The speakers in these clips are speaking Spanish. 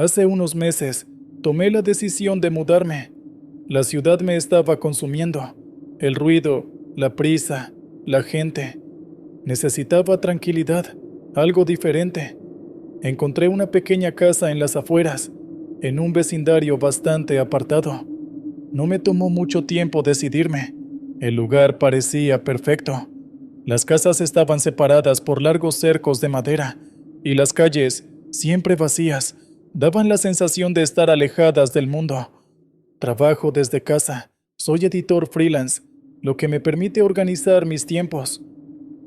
Hace unos meses, tomé la decisión de mudarme. La ciudad me estaba consumiendo. El ruido, la prisa, la gente. Necesitaba tranquilidad, algo diferente. Encontré una pequeña casa en las afueras, en un vecindario bastante apartado. No me tomó mucho tiempo decidirme. El lugar parecía perfecto. Las casas estaban separadas por largos cercos de madera, y las calles, siempre vacías, daban la sensación de estar alejadas del mundo. Trabajo desde casa, soy editor freelance, lo que me permite organizar mis tiempos.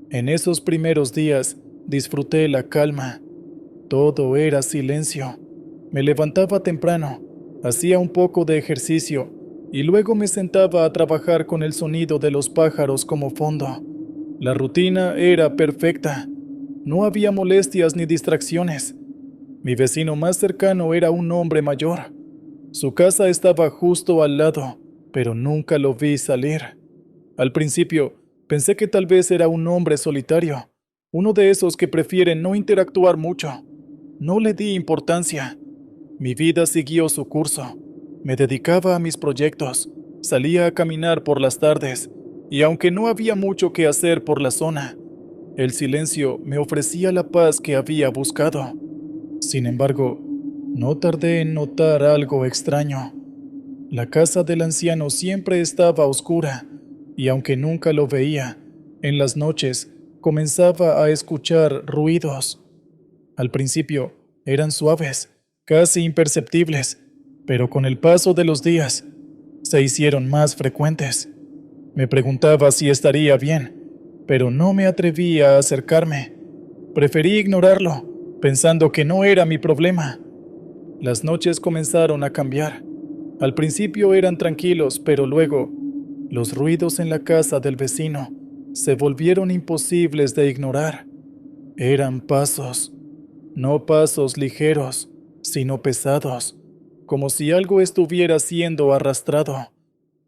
En esos primeros días, disfruté la calma. Todo era silencio. Me levantaba temprano, hacía un poco de ejercicio y luego me sentaba a trabajar con el sonido de los pájaros como fondo. La rutina era perfecta. No había molestias ni distracciones. Mi vecino más cercano era un hombre mayor. Su casa estaba justo al lado, pero nunca lo vi salir. Al principio, pensé que tal vez era un hombre solitario, uno de esos que prefieren no interactuar mucho. No le di importancia. Mi vida siguió su curso. Me dedicaba a mis proyectos, salía a caminar por las tardes, y aunque no había mucho que hacer por la zona, el silencio me ofrecía la paz que había buscado. Sin embargo, no tardé en notar algo extraño. La casa del anciano siempre estaba oscura, y aunque nunca lo veía, en las noches comenzaba a escuchar ruidos. Al principio eran suaves, casi imperceptibles, pero con el paso de los días se hicieron más frecuentes. Me preguntaba si estaría bien, pero no me atrevía a acercarme. Preferí ignorarlo, pensando que no era mi problema. Las noches comenzaron a cambiar. Al principio eran tranquilos, pero luego, los ruidos en la casa del vecino se volvieron imposibles de ignorar. Eran pasos, no pasos ligeros, sino pesados, como si algo estuviera siendo arrastrado.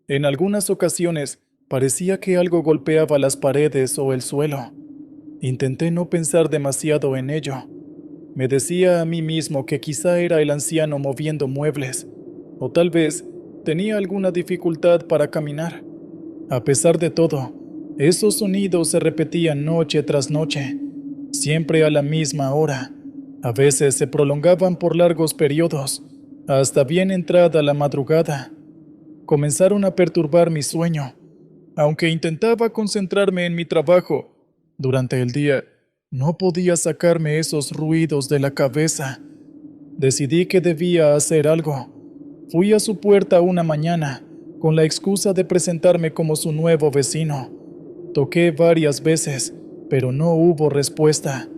En algunas ocasiones, parecía que algo golpeaba las paredes o el suelo. Intenté no pensar demasiado en ello. Me decía a mí mismo que quizá era el anciano moviendo muebles, o tal vez tenía alguna dificultad para caminar. A pesar de todo, esos sonidos se repetían noche tras noche, siempre a la misma hora. A veces se prolongaban por largos periodos, hasta bien entrada la madrugada. Comenzaron a perturbar mi sueño. Aunque intentaba concentrarme en mi trabajo, durante el día no podía sacarme esos ruidos de la cabeza. Decidí que debía hacer algo. Fui a su puerta una mañana, con la excusa de presentarme como su nuevo vecino. Toqué varias veces, pero no hubo respuesta.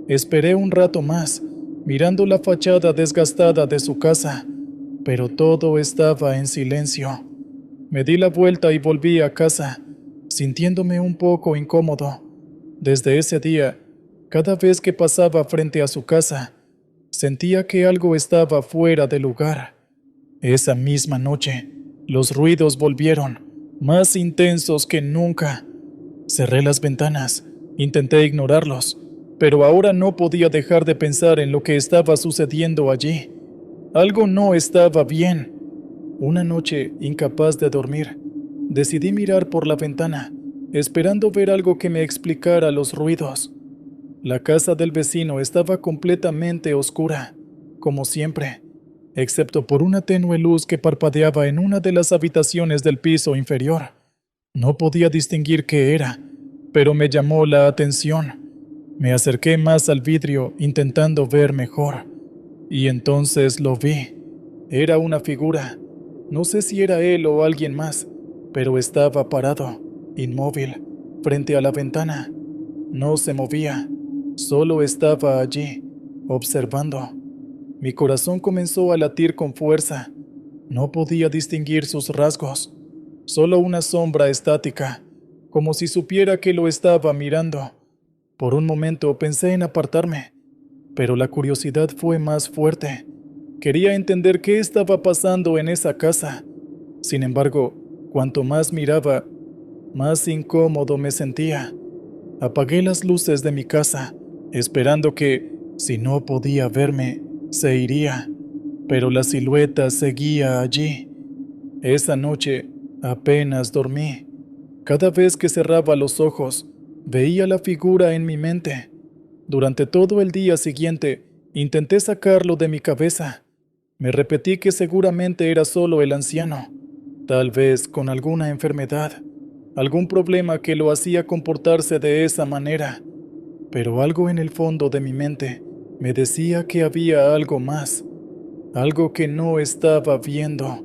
Esperé un rato más, mirando la fachada desgastada de su casa, pero todo estaba en silencio. Me di la vuelta y volví a casa, sintiéndome un poco incómodo. Desde ese día, cada vez que pasaba frente a su casa, sentía que algo estaba fuera de lugar. Esa misma noche, los ruidos volvieron, más intensos que nunca. Cerré las ventanas, intenté ignorarlos, pero ahora no podía dejar de pensar en lo que estaba sucediendo allí. Algo no estaba bien. Una noche, incapaz de dormir, decidí mirar por la ventana, esperando ver algo que me explicara los ruidos. La casa del vecino estaba completamente oscura, como siempre, excepto por una tenue luz que parpadeaba en una de las habitaciones del piso inferior. No podía distinguir qué era, pero me llamó la atención. Me acerqué más al vidrio intentando ver mejor, y entonces lo vi. Era una figura. No sé si era él o alguien más, pero estaba parado, inmóvil, frente a la ventana. No se movía, solo estaba allí, observando. Mi corazón comenzó a latir con fuerza. No podía distinguir sus rasgos, solo una sombra estática, como si supiera que lo estaba mirando. Por un momento pensé en apartarme, pero la curiosidad fue más fuerte. Quería entender qué estaba pasando en esa casa. Sin embargo, cuanto más miraba, más incómodo me sentía. Apagué las luces de mi casa, esperando que, si no podía verme, se iría. pero la silueta seguía allí. Esa noche apenas dormí. Cada vez que cerraba los ojos, veía la figura en mi mente. Durante todo el día siguiente, intenté sacarlo de mi cabeza. Me repetí que seguramente era solo el anciano, tal vez con alguna enfermedad, algún problema que lo hacía comportarse de esa manera. Pero algo en el fondo de mi mente me decía que había algo más, algo que no estaba viendo.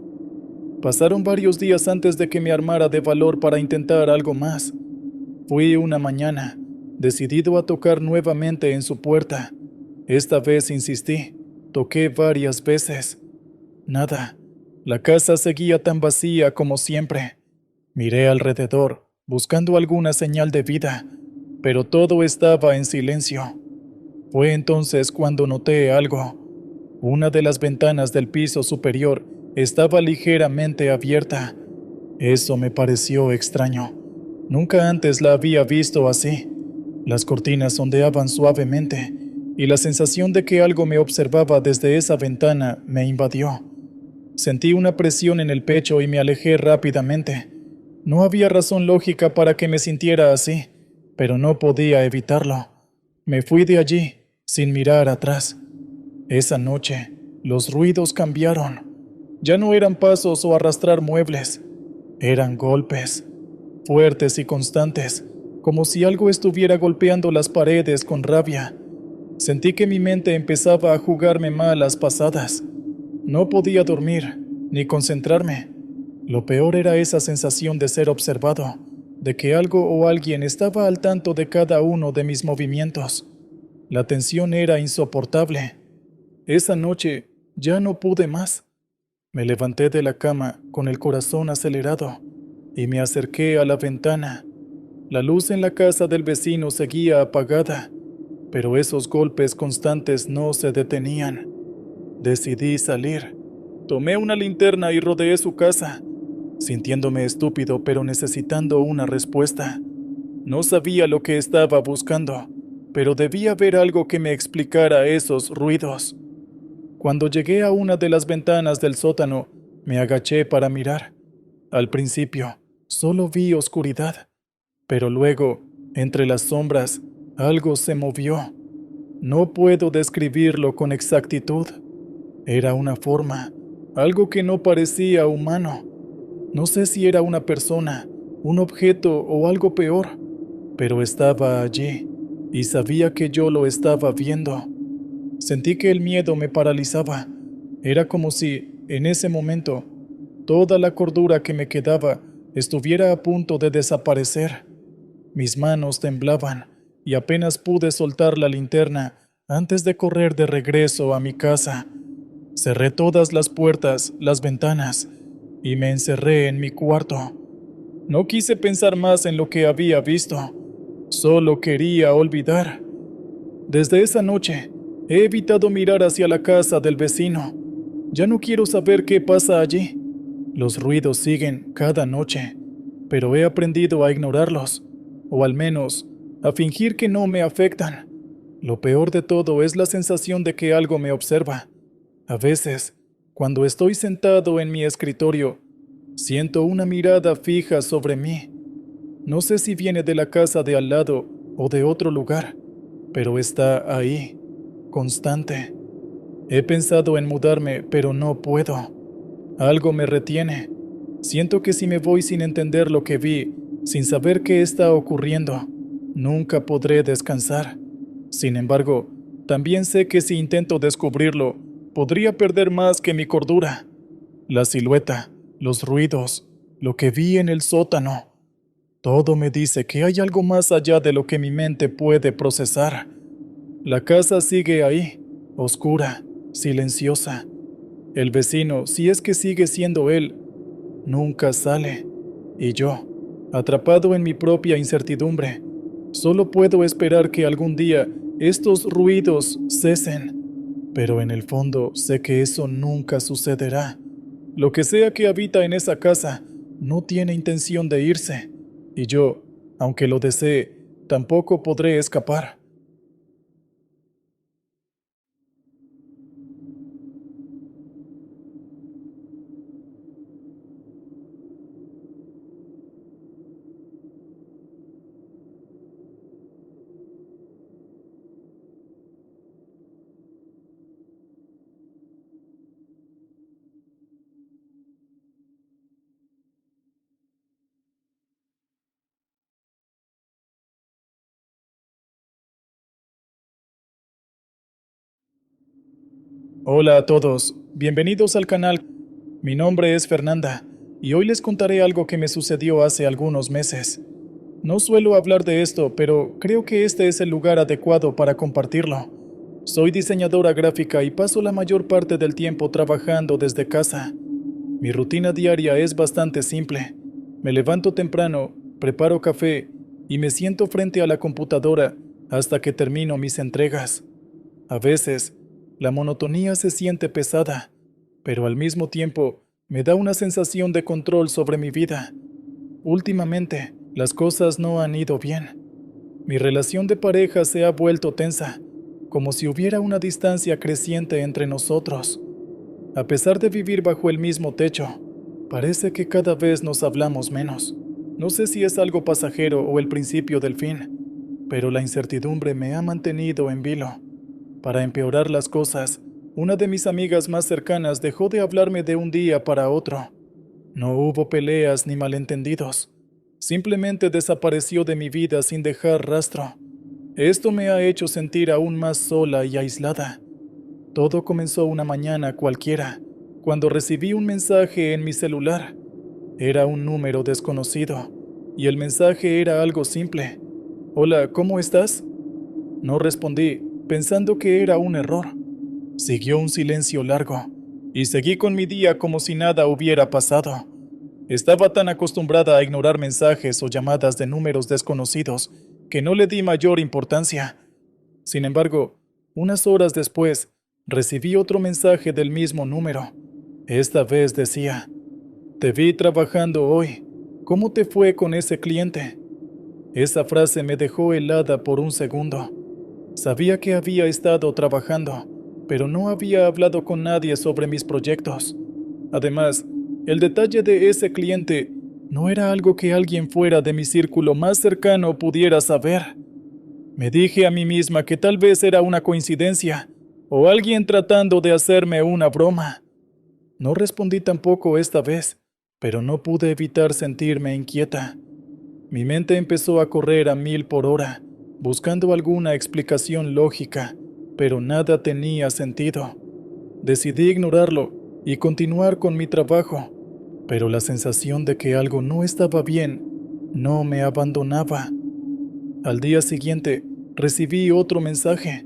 Pasaron varios días antes de que me armara de valor para intentar algo más. Fui una mañana, decidido a tocar nuevamente en su puerta. Esta vez insistí, toqué varias veces. Nada, la casa seguía tan vacía como siempre. Miré alrededor, buscando alguna señal de vida, pero todo estaba en silencio. Fue entonces cuando noté algo. Una de las ventanas del piso superior estaba ligeramente abierta. Eso me pareció extraño. Nunca antes la había visto así. Las cortinas ondeaban suavemente, y la sensación de que algo me observaba desde esa ventana me invadió. Sentí una presión en el pecho y me alejé rápidamente. No había razón lógica para que me sintiera así, pero no podía evitarlo. Me fui de allí, sin mirar atrás. Esa noche, los ruidos cambiaron. Ya no eran pasos o arrastrar muebles. Eran golpes, fuertes y constantes, como si algo estuviera golpeando las paredes con rabia. Sentí que mi mente empezaba a jugarme malas pasadas. No podía dormir, ni concentrarme. Lo peor era esa sensación de ser observado, de que algo o alguien estaba al tanto de cada uno de mis movimientos. La tensión era insoportable. Esa noche ya no pude más. Me levanté de la cama con el corazón acelerado y me acerqué a la ventana. La luz en la casa del vecino seguía apagada, pero esos golpes constantes no se detenían. Decidí salir. Tomé una linterna y rodeé su casa, sintiéndome estúpido pero necesitando una respuesta. No sabía lo que estaba buscando, pero debía haber algo que me explicara esos ruidos. Cuando llegué a una de las ventanas del sótano, me agaché para mirar. Al principio, solo vi oscuridad, pero luego, entre las sombras, algo se movió. No puedo describirlo con exactitud. Era una forma, algo que no parecía humano. No sé si era una persona, un objeto o algo peor, pero estaba allí y sabía que yo lo estaba viendo. Sentí que el miedo me paralizaba. Era como si, en ese momento, toda la cordura que me quedaba estuviera a punto de desaparecer. Mis manos temblaban y apenas pude soltar la linterna antes de correr de regreso a mi casa. Cerré todas las puertas, las ventanas, y me encerré en mi cuarto. No quise pensar más en lo que había visto. Solo quería olvidar. Desde esa noche, he evitado mirar hacia la casa del vecino. Ya no quiero saber qué pasa allí. Los ruidos siguen cada noche, pero he aprendido a ignorarlos, o al menos a fingir que no me afectan. Lo peor de todo es la sensación de que algo me observa. A veces, cuando estoy sentado en mi escritorio, siento una mirada fija sobre mí. No sé si viene de la casa de al lado o de otro lugar, pero está ahí, constante. He pensado en mudarme, pero no puedo. Algo me retiene. Siento que si me voy sin entender lo que vi, sin saber qué está ocurriendo, nunca podré descansar. Sin embargo, también sé que si intento descubrirlo, podría perder más que mi cordura. La silueta, los ruidos, lo que vi en el sótano. Todo me dice que hay algo más allá de lo que mi mente puede procesar. La casa sigue ahí, oscura, silenciosa. El vecino, si es que sigue siendo él, nunca sale. Y yo, atrapado en mi propia incertidumbre, solo puedo esperar que algún día estos ruidos cesen. Pero en el fondo sé que eso nunca sucederá. Lo que sea que habita en esa casa no tiene intención de irse. Y yo, aunque lo desee, tampoco podré escapar. Hola a todos, bienvenidos al canal. Mi nombre es Fernanda y hoy les contaré algo que me sucedió hace algunos meses. No suelo hablar de esto, pero creo que este es el lugar adecuado para compartirlo. Soy diseñadora gráfica y paso la mayor parte del tiempo trabajando desde casa. Mi rutina diaria es bastante simple. Me levanto temprano, preparo café y me siento frente a la computadora hasta que termino mis entregas. A veces, la monotonía se siente pesada, pero al mismo tiempo me da una sensación de control sobre mi vida. Últimamente, las cosas no han ido bien. Mi relación de pareja se ha vuelto tensa, como si hubiera una distancia creciente entre nosotros. A pesar de vivir bajo el mismo techo, parece que cada vez nos hablamos menos. No sé si es algo pasajero o el principio del fin, pero la incertidumbre me ha mantenido en vilo. Para empeorar las cosas, una de mis amigas más cercanas dejó de hablarme de un día para otro. No hubo peleas ni malentendidos. Simplemente desapareció de mi vida sin dejar rastro. Esto me ha hecho sentir aún más sola y aislada. Todo comenzó una mañana cualquiera, cuando recibí un mensaje en mi celular. Era un número desconocido, y el mensaje era algo simple. Hola, ¿cómo estás? No respondí, pensando que era un error. Siguió un silencio largo, y seguí con mi día como si nada hubiera pasado. Estaba tan acostumbrada a ignorar mensajes o llamadas de números desconocidos que no le di mayor importancia. Sin embargo, unas horas después, recibí otro mensaje del mismo número. Esta vez decía: "Te vi trabajando hoy. ¿Cómo te fue con ese cliente?". Esa frase me dejó helada por un segundo. Sabía que había estado trabajando, pero no había hablado con nadie sobre mis proyectos. Además, el detalle de ese cliente no era algo que alguien fuera de mi círculo más cercano pudiera saber. Me dije a mí misma que tal vez era una coincidencia, o alguien tratando de hacerme una broma. No respondí tampoco esta vez, pero no pude evitar sentirme inquieta. Mi mente empezó a correr a 1000 por hora, buscando alguna explicación lógica, pero nada tenía sentido. Decidí ignorarlo y continuar con mi trabajo, pero la sensación de que algo no estaba bien no me abandonaba. Al día siguiente, recibí otro mensaje.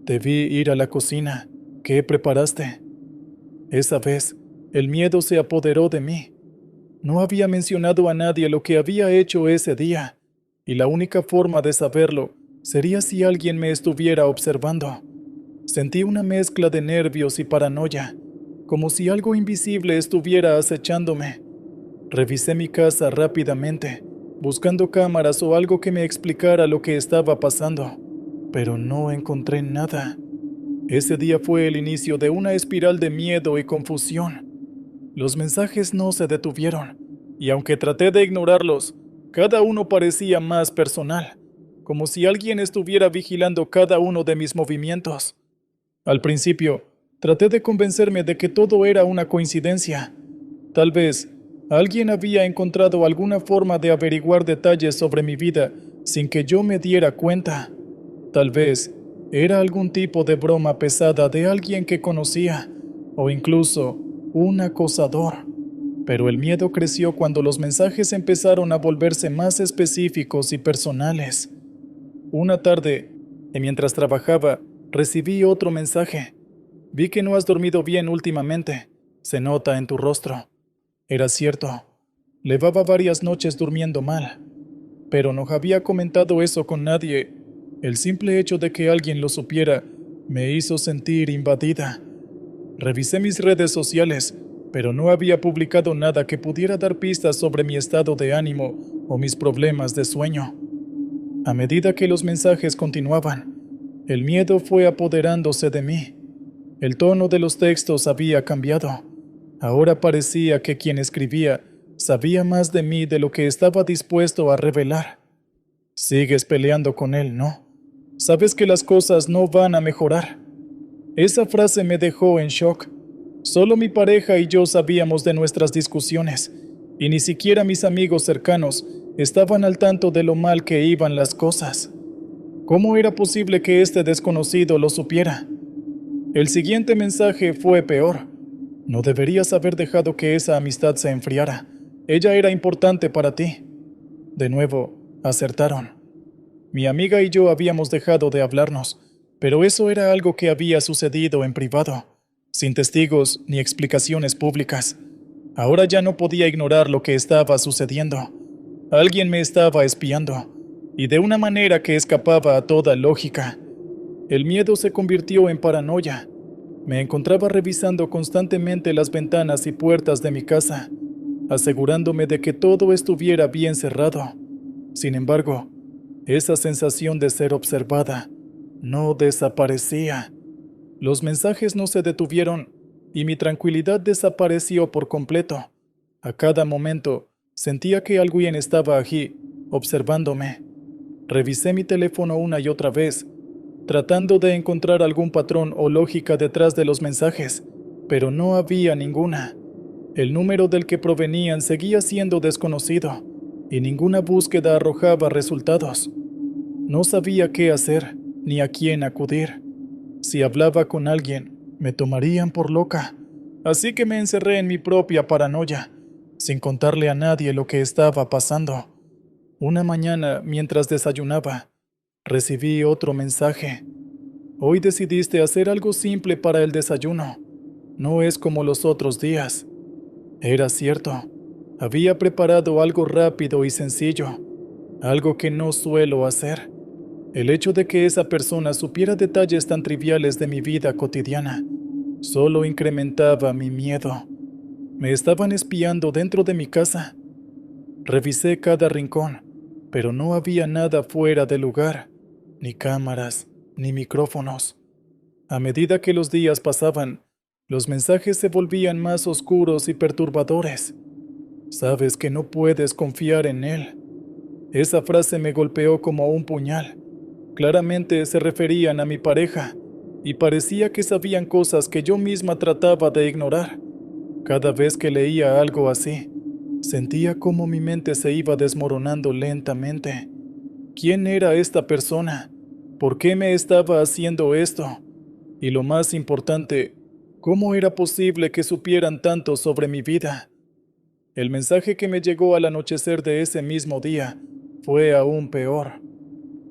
Te vi ir a la cocina. ¿Qué preparaste? Esa vez, el miedo se apoderó de mí. No había mencionado a nadie lo que había hecho ese día, y la única forma de saberlo sería si alguien me estuviera observando. Sentí una mezcla de nervios y paranoia, como si algo invisible estuviera acechándome. Revisé mi casa rápidamente, buscando cámaras o algo que me explicara lo que estaba pasando, pero no encontré nada. Ese día fue el inicio de una espiral de miedo y confusión. Los mensajes no se detuvieron, y aunque traté de ignorarlos, cada uno parecía más personal, como si alguien estuviera vigilando cada uno de mis movimientos. Al principio, traté de convencerme de que todo era una coincidencia. Tal vez, alguien había encontrado alguna forma de averiguar detalles sobre mi vida sin que yo me diera cuenta. Tal vez, era algún tipo de broma pesada de alguien que conocía, o incluso un acosador. Pero el miedo creció cuando los mensajes empezaron a volverse más específicos y personales. Una tarde, y mientras trabajaba, recibí otro mensaje. Vi que no has dormido bien últimamente. Se nota en tu rostro. Era cierto. Llevaba varias noches durmiendo mal. Pero no había comentado eso con nadie. El simple hecho de que alguien lo supiera me hizo sentir invadida. Revisé mis redes sociales, pero no había publicado nada que pudiera dar pistas sobre mi estado de ánimo o mis problemas de sueño. A medida que los mensajes continuaban, el miedo fue apoderándose de mí. El tono de los textos había cambiado. Ahora parecía que quien escribía sabía más de mí de lo que estaba dispuesto a revelar. Sigues peleando con él, ¿no? Sabes que las cosas no van a mejorar. Esa frase me dejó en shock. Solo mi pareja y yo sabíamos de nuestras discusiones, y ni siquiera mis amigos cercanos estaban al tanto de lo mal que iban las cosas. ¿Cómo era posible que este desconocido lo supiera? El siguiente mensaje fue peor. No deberías haber dejado que esa amistad se enfriara. Ella era importante para ti. De nuevo, acertaron. Mi amiga y yo habíamos dejado de hablarnos, pero eso era algo que había sucedido en privado, sin testigos ni explicaciones públicas. Ahora ya no podía ignorar lo que estaba sucediendo. Alguien me estaba espiando, y de una manera que escapaba a toda lógica. El miedo se convirtió en paranoia. Me encontraba revisando constantemente las ventanas y puertas de mi casa, asegurándome de que todo estuviera bien cerrado. Sin embargo, esa sensación de ser observada no desaparecía. Los mensajes no se detuvieron y mi tranquilidad desapareció por completo. A cada momento sentía que alguien estaba allí, observándome. Revisé mi teléfono una y otra vez, tratando de encontrar algún patrón o lógica detrás de los mensajes, pero no había ninguna. El número del que provenían seguía siendo desconocido, y ninguna búsqueda arrojaba resultados. No sabía qué hacer, ni a quién acudir. Si hablaba con alguien, me tomarían por loca, así que me encerré en mi propia paranoia, sin contarle a nadie lo que estaba pasando. Una mañana, mientras desayunaba, recibí otro mensaje. Hoy decidiste hacer algo simple para el desayuno. No es como los otros días. Era cierto. Había preparado algo rápido y sencillo, algo que no suelo hacer. El hecho de que esa persona supiera detalles tan triviales de mi vida cotidiana solo incrementaba mi miedo. Me estaban espiando dentro de mi casa. Revisé cada rincón, pero no había nada fuera de lugar, ni cámaras, ni micrófonos. A medida que los días pasaban, los mensajes se volvían más oscuros y perturbadores. Sabes que no puedes confiar en él. Esa frase me golpeó como un puñal. Claramente se referían a mi pareja, y parecía que sabían cosas que yo misma trataba de ignorar. Cada vez que leía algo así, sentía como mi mente se iba desmoronando lentamente. ¿Quién era esta persona? ¿Por qué me estaba haciendo esto? Y lo más importante, ¿cómo era posible que supieran tanto sobre mi vida? El mensaje que me llegó al anochecer de ese mismo día fue aún peor.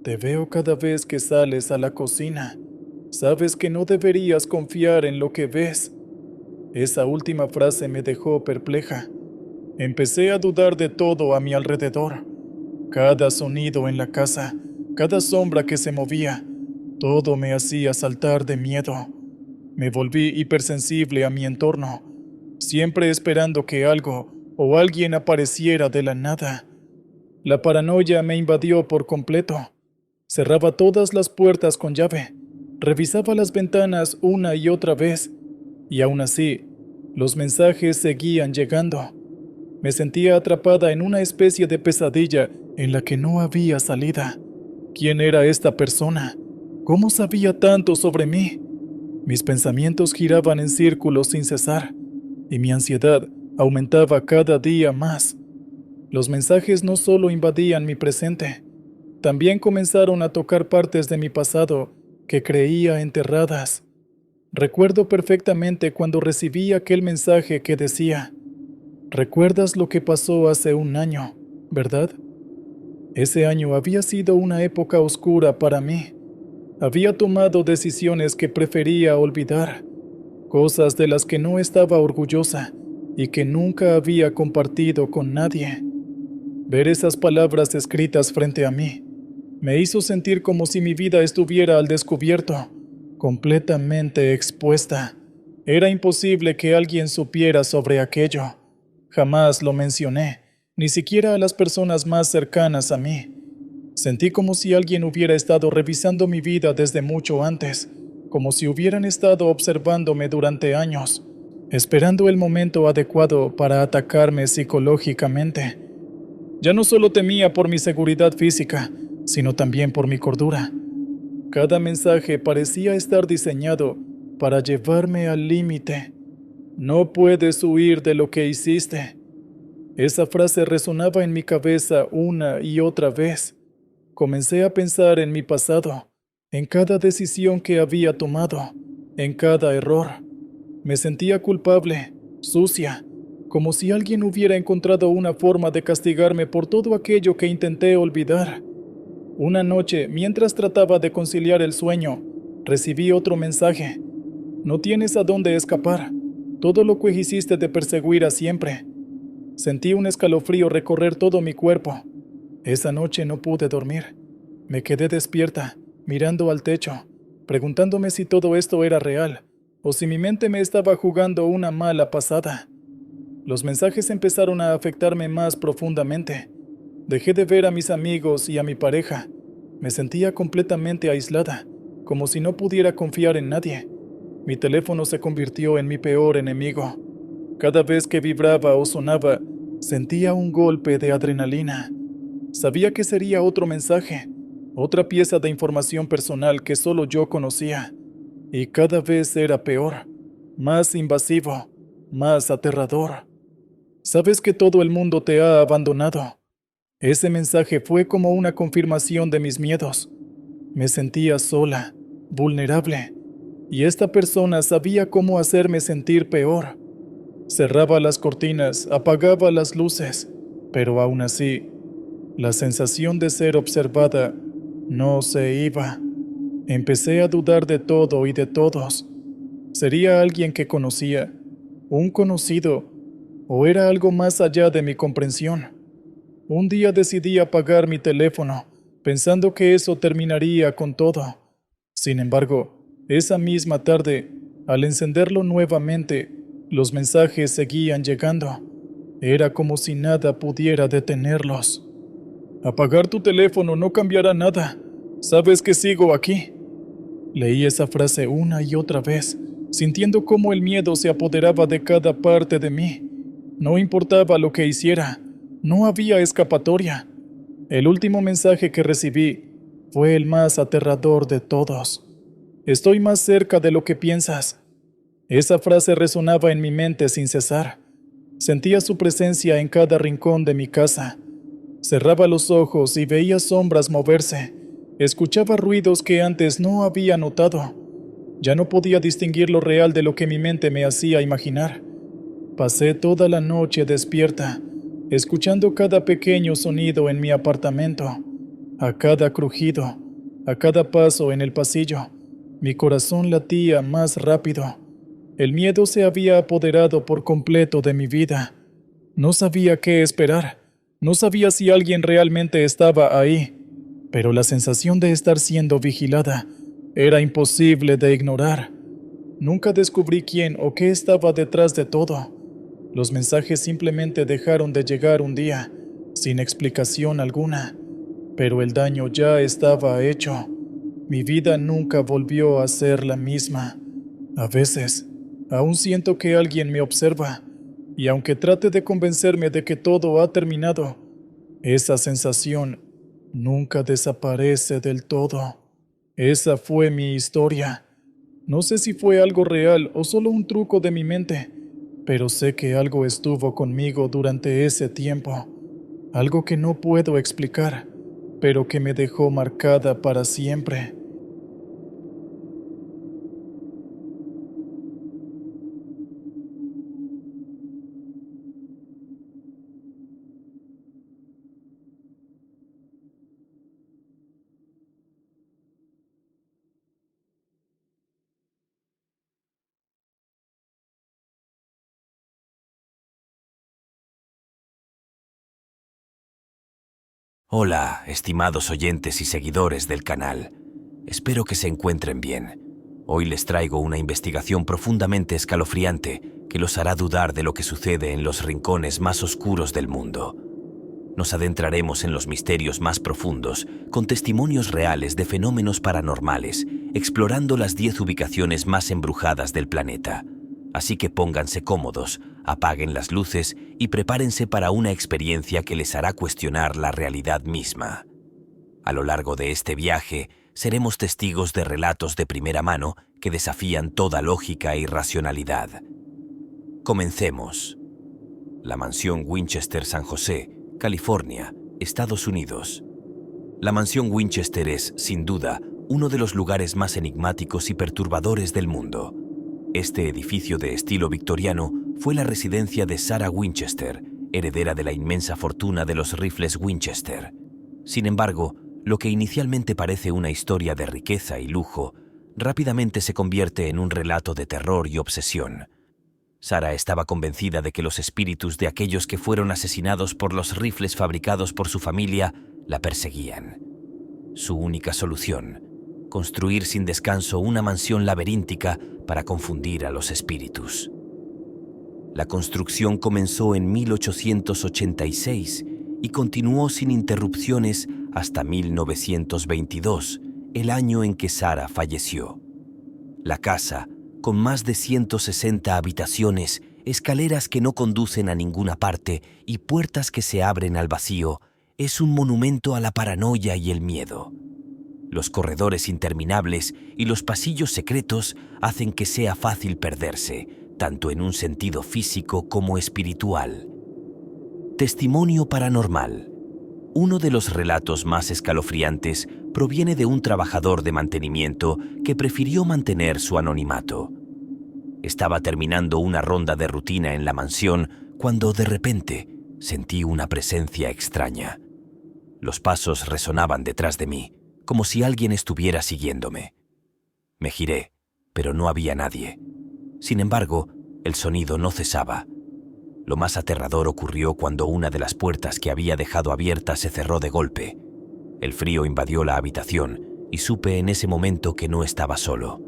Te veo cada vez que sales a la cocina. Sabes que no deberías confiar en lo que ves. Esa última frase me dejó perpleja. Empecé a dudar de todo a mi alrededor. Cada sonido en la casa, cada sombra que se movía, todo me hacía saltar de miedo. Me volví hipersensible a mi entorno, siempre esperando que algo o alguien apareciera de la nada. La paranoia me invadió por completo. Cerraba todas las puertas con llave, revisaba las ventanas una y otra vez, y aún así, los mensajes seguían llegando. Me sentía atrapada en una especie de pesadilla en la que no había salida. ¿Quién era esta persona? ¿Cómo sabía tanto sobre mí? Mis pensamientos giraban en círculos sin cesar, y mi ansiedad aumentaba cada día más. Los mensajes no solo invadían mi presente, también comenzaron a tocar partes de mi pasado que creía enterradas. Recuerdo perfectamente cuando recibí aquel mensaje que decía: «¿Recuerdas lo que pasó hace un año, verdad?» Ese año había sido una época oscura para mí. Había tomado decisiones que prefería olvidar, cosas de las que no estaba orgullosa y que nunca había compartido con nadie. Ver esas palabras escritas frente a mí me hizo sentir como si mi vida estuviera al descubierto, completamente expuesta. Era imposible que alguien supiera sobre aquello. Jamás lo mencioné, ni siquiera a las personas más cercanas a mí. Sentí como si alguien hubiera estado revisando mi vida desde mucho antes, como si hubieran estado observándome durante años, esperando el momento adecuado para atacarme psicológicamente. Ya no solo temía por mi seguridad física, sino también por mi cordura. Cada mensaje parecía estar diseñado para llevarme al límite. «No puedes huir de lo que hiciste». Esa frase resonaba en mi cabeza una y otra vez. Comencé a pensar en mi pasado, en cada decisión que había tomado, en cada error. Me sentía culpable, sucia, como si alguien hubiera encontrado una forma de castigarme por todo aquello que intenté olvidar. Una noche, mientras trataba de conciliar el sueño, recibí otro mensaje. No tienes a dónde escapar. Todo lo que hiciste te perseguirá siempre. Sentí un escalofrío recorrer todo mi cuerpo. Esa noche no pude dormir. Me quedé despierta, mirando al techo, preguntándome si todo esto era real, o si mi mente me estaba jugando una mala pasada. Los mensajes empezaron a afectarme más profundamente. Dejé de ver a mis amigos y a mi pareja. Me sentía completamente aislada, como si no pudiera confiar en nadie. Mi teléfono se convirtió en mi peor enemigo. Cada vez que vibraba o sonaba, sentía un golpe de adrenalina. Sabía que sería otro mensaje, otra pieza de información personal que solo yo conocía. Y cada vez era peor, más invasivo, más aterrador. Sabes que todo el mundo te ha abandonado. Ese mensaje fue como una confirmación de mis miedos. Me sentía sola, vulnerable, y esta persona sabía cómo hacerme sentir peor. Cerraba las cortinas, apagaba las luces, pero aún así, la sensación de ser observada no se iba. Empecé a dudar de todo y de todos. ¿Sería alguien que conocía, un conocido, o era algo más allá de mi comprensión? Un día decidí apagar mi teléfono, pensando que eso terminaría con todo. Sin embargo, esa misma tarde, al encenderlo nuevamente, los mensajes seguían llegando. Era como si nada pudiera detenerlos. Apagar tu teléfono no cambiará nada. Sabes que sigo aquí. Leí esa frase una y otra vez, sintiendo cómo el miedo se apoderaba de cada parte de mí. No importaba lo que hiciera, no había escapatoria. El último mensaje que recibí fue el más aterrador de todos. Estoy más cerca de lo que piensas. Esa frase resonaba en mi mente sin cesar. Sentía su presencia en cada rincón de mi casa. Cerraba los ojos y veía sombras moverse. Escuchaba ruidos que antes no había notado. Ya no podía distinguir lo real de lo que mi mente me hacía imaginar. Pasé toda la noche despierta, escuchando cada pequeño sonido en mi apartamento, a cada crujido, a cada paso en el pasillo. Mi corazón latía más rápido. El miedo se había apoderado por completo de mi vida. No sabía qué esperar. No sabía si alguien realmente estaba ahí, pero la sensación de estar siendo vigilada era imposible de ignorar. Nunca descubrí quién o qué estaba detrás de todo. Los mensajes simplemente dejaron de llegar un día, sin explicación alguna, pero el daño ya estaba hecho. Mi vida nunca volvió a ser la misma. A veces, aún siento que alguien me observa, y aunque trate de convencerme de que todo ha terminado, esa sensación nunca desaparece del todo. Esa fue mi historia. No sé si fue algo real o solo un truco de mi mente, pero sé que algo estuvo conmigo durante ese tiempo. Algo que no puedo explicar, pero que me dejó marcada para siempre. Hola, estimados oyentes y seguidores del canal. Espero que se encuentren bien. Hoy les traigo una investigación profundamente escalofriante que los hará dudar de lo que sucede en los rincones más oscuros del mundo. Nos adentraremos en los misterios más profundos, con testimonios reales de fenómenos paranormales, explorando las 10 ubicaciones más embrujadas del planeta. Así que pónganse cómodos, apaguen las luces y prepárense para una experiencia que les hará cuestionar la realidad misma. A lo largo de este viaje, seremos testigos de relatos de primera mano que desafían toda lógica y racionalidad. Comencemos. La mansión Winchester San José, California, Estados Unidos. La mansión Winchester es, sin duda, uno de los lugares más enigmáticos y perturbadores del mundo. Este edificio de estilo victoriano fue la residencia de Sarah Winchester, heredera de la inmensa fortuna de los rifles Winchester. Sin embargo, lo que inicialmente parece una historia de riqueza y lujo, rápidamente se convierte en un relato de terror y obsesión. Sarah estaba convencida de que los espíritus de aquellos que fueron asesinados por los rifles fabricados por su familia la perseguían. Su única solución: construir sin descanso una mansión laberíntica para confundir a los espíritus. La construcción comenzó en 1886 y continuó sin interrupciones hasta 1922, el año en que Sarah falleció. La casa, con más de 160 habitaciones, escaleras que no conducen a ninguna parte y puertas que se abren al vacío, es un monumento a la paranoia y el miedo. Los corredores interminables y los pasillos secretos hacen que sea fácil perderse, tanto en un sentido físico como espiritual. Testimonio paranormal. Uno de los relatos más escalofriantes proviene de un trabajador de mantenimiento que prefirió mantener su anonimato. Estaba terminando una ronda de rutina en la mansión cuando de repente sentí una presencia extraña. Los pasos resonaban detrás de mí, como si alguien estuviera siguiéndome. Me giré, pero no había nadie. Sin embargo, el sonido no cesaba. Lo más aterrador ocurrió cuando una de las puertas que había dejado abierta se cerró de golpe. El frío invadió la habitación y supe en ese momento que no estaba solo.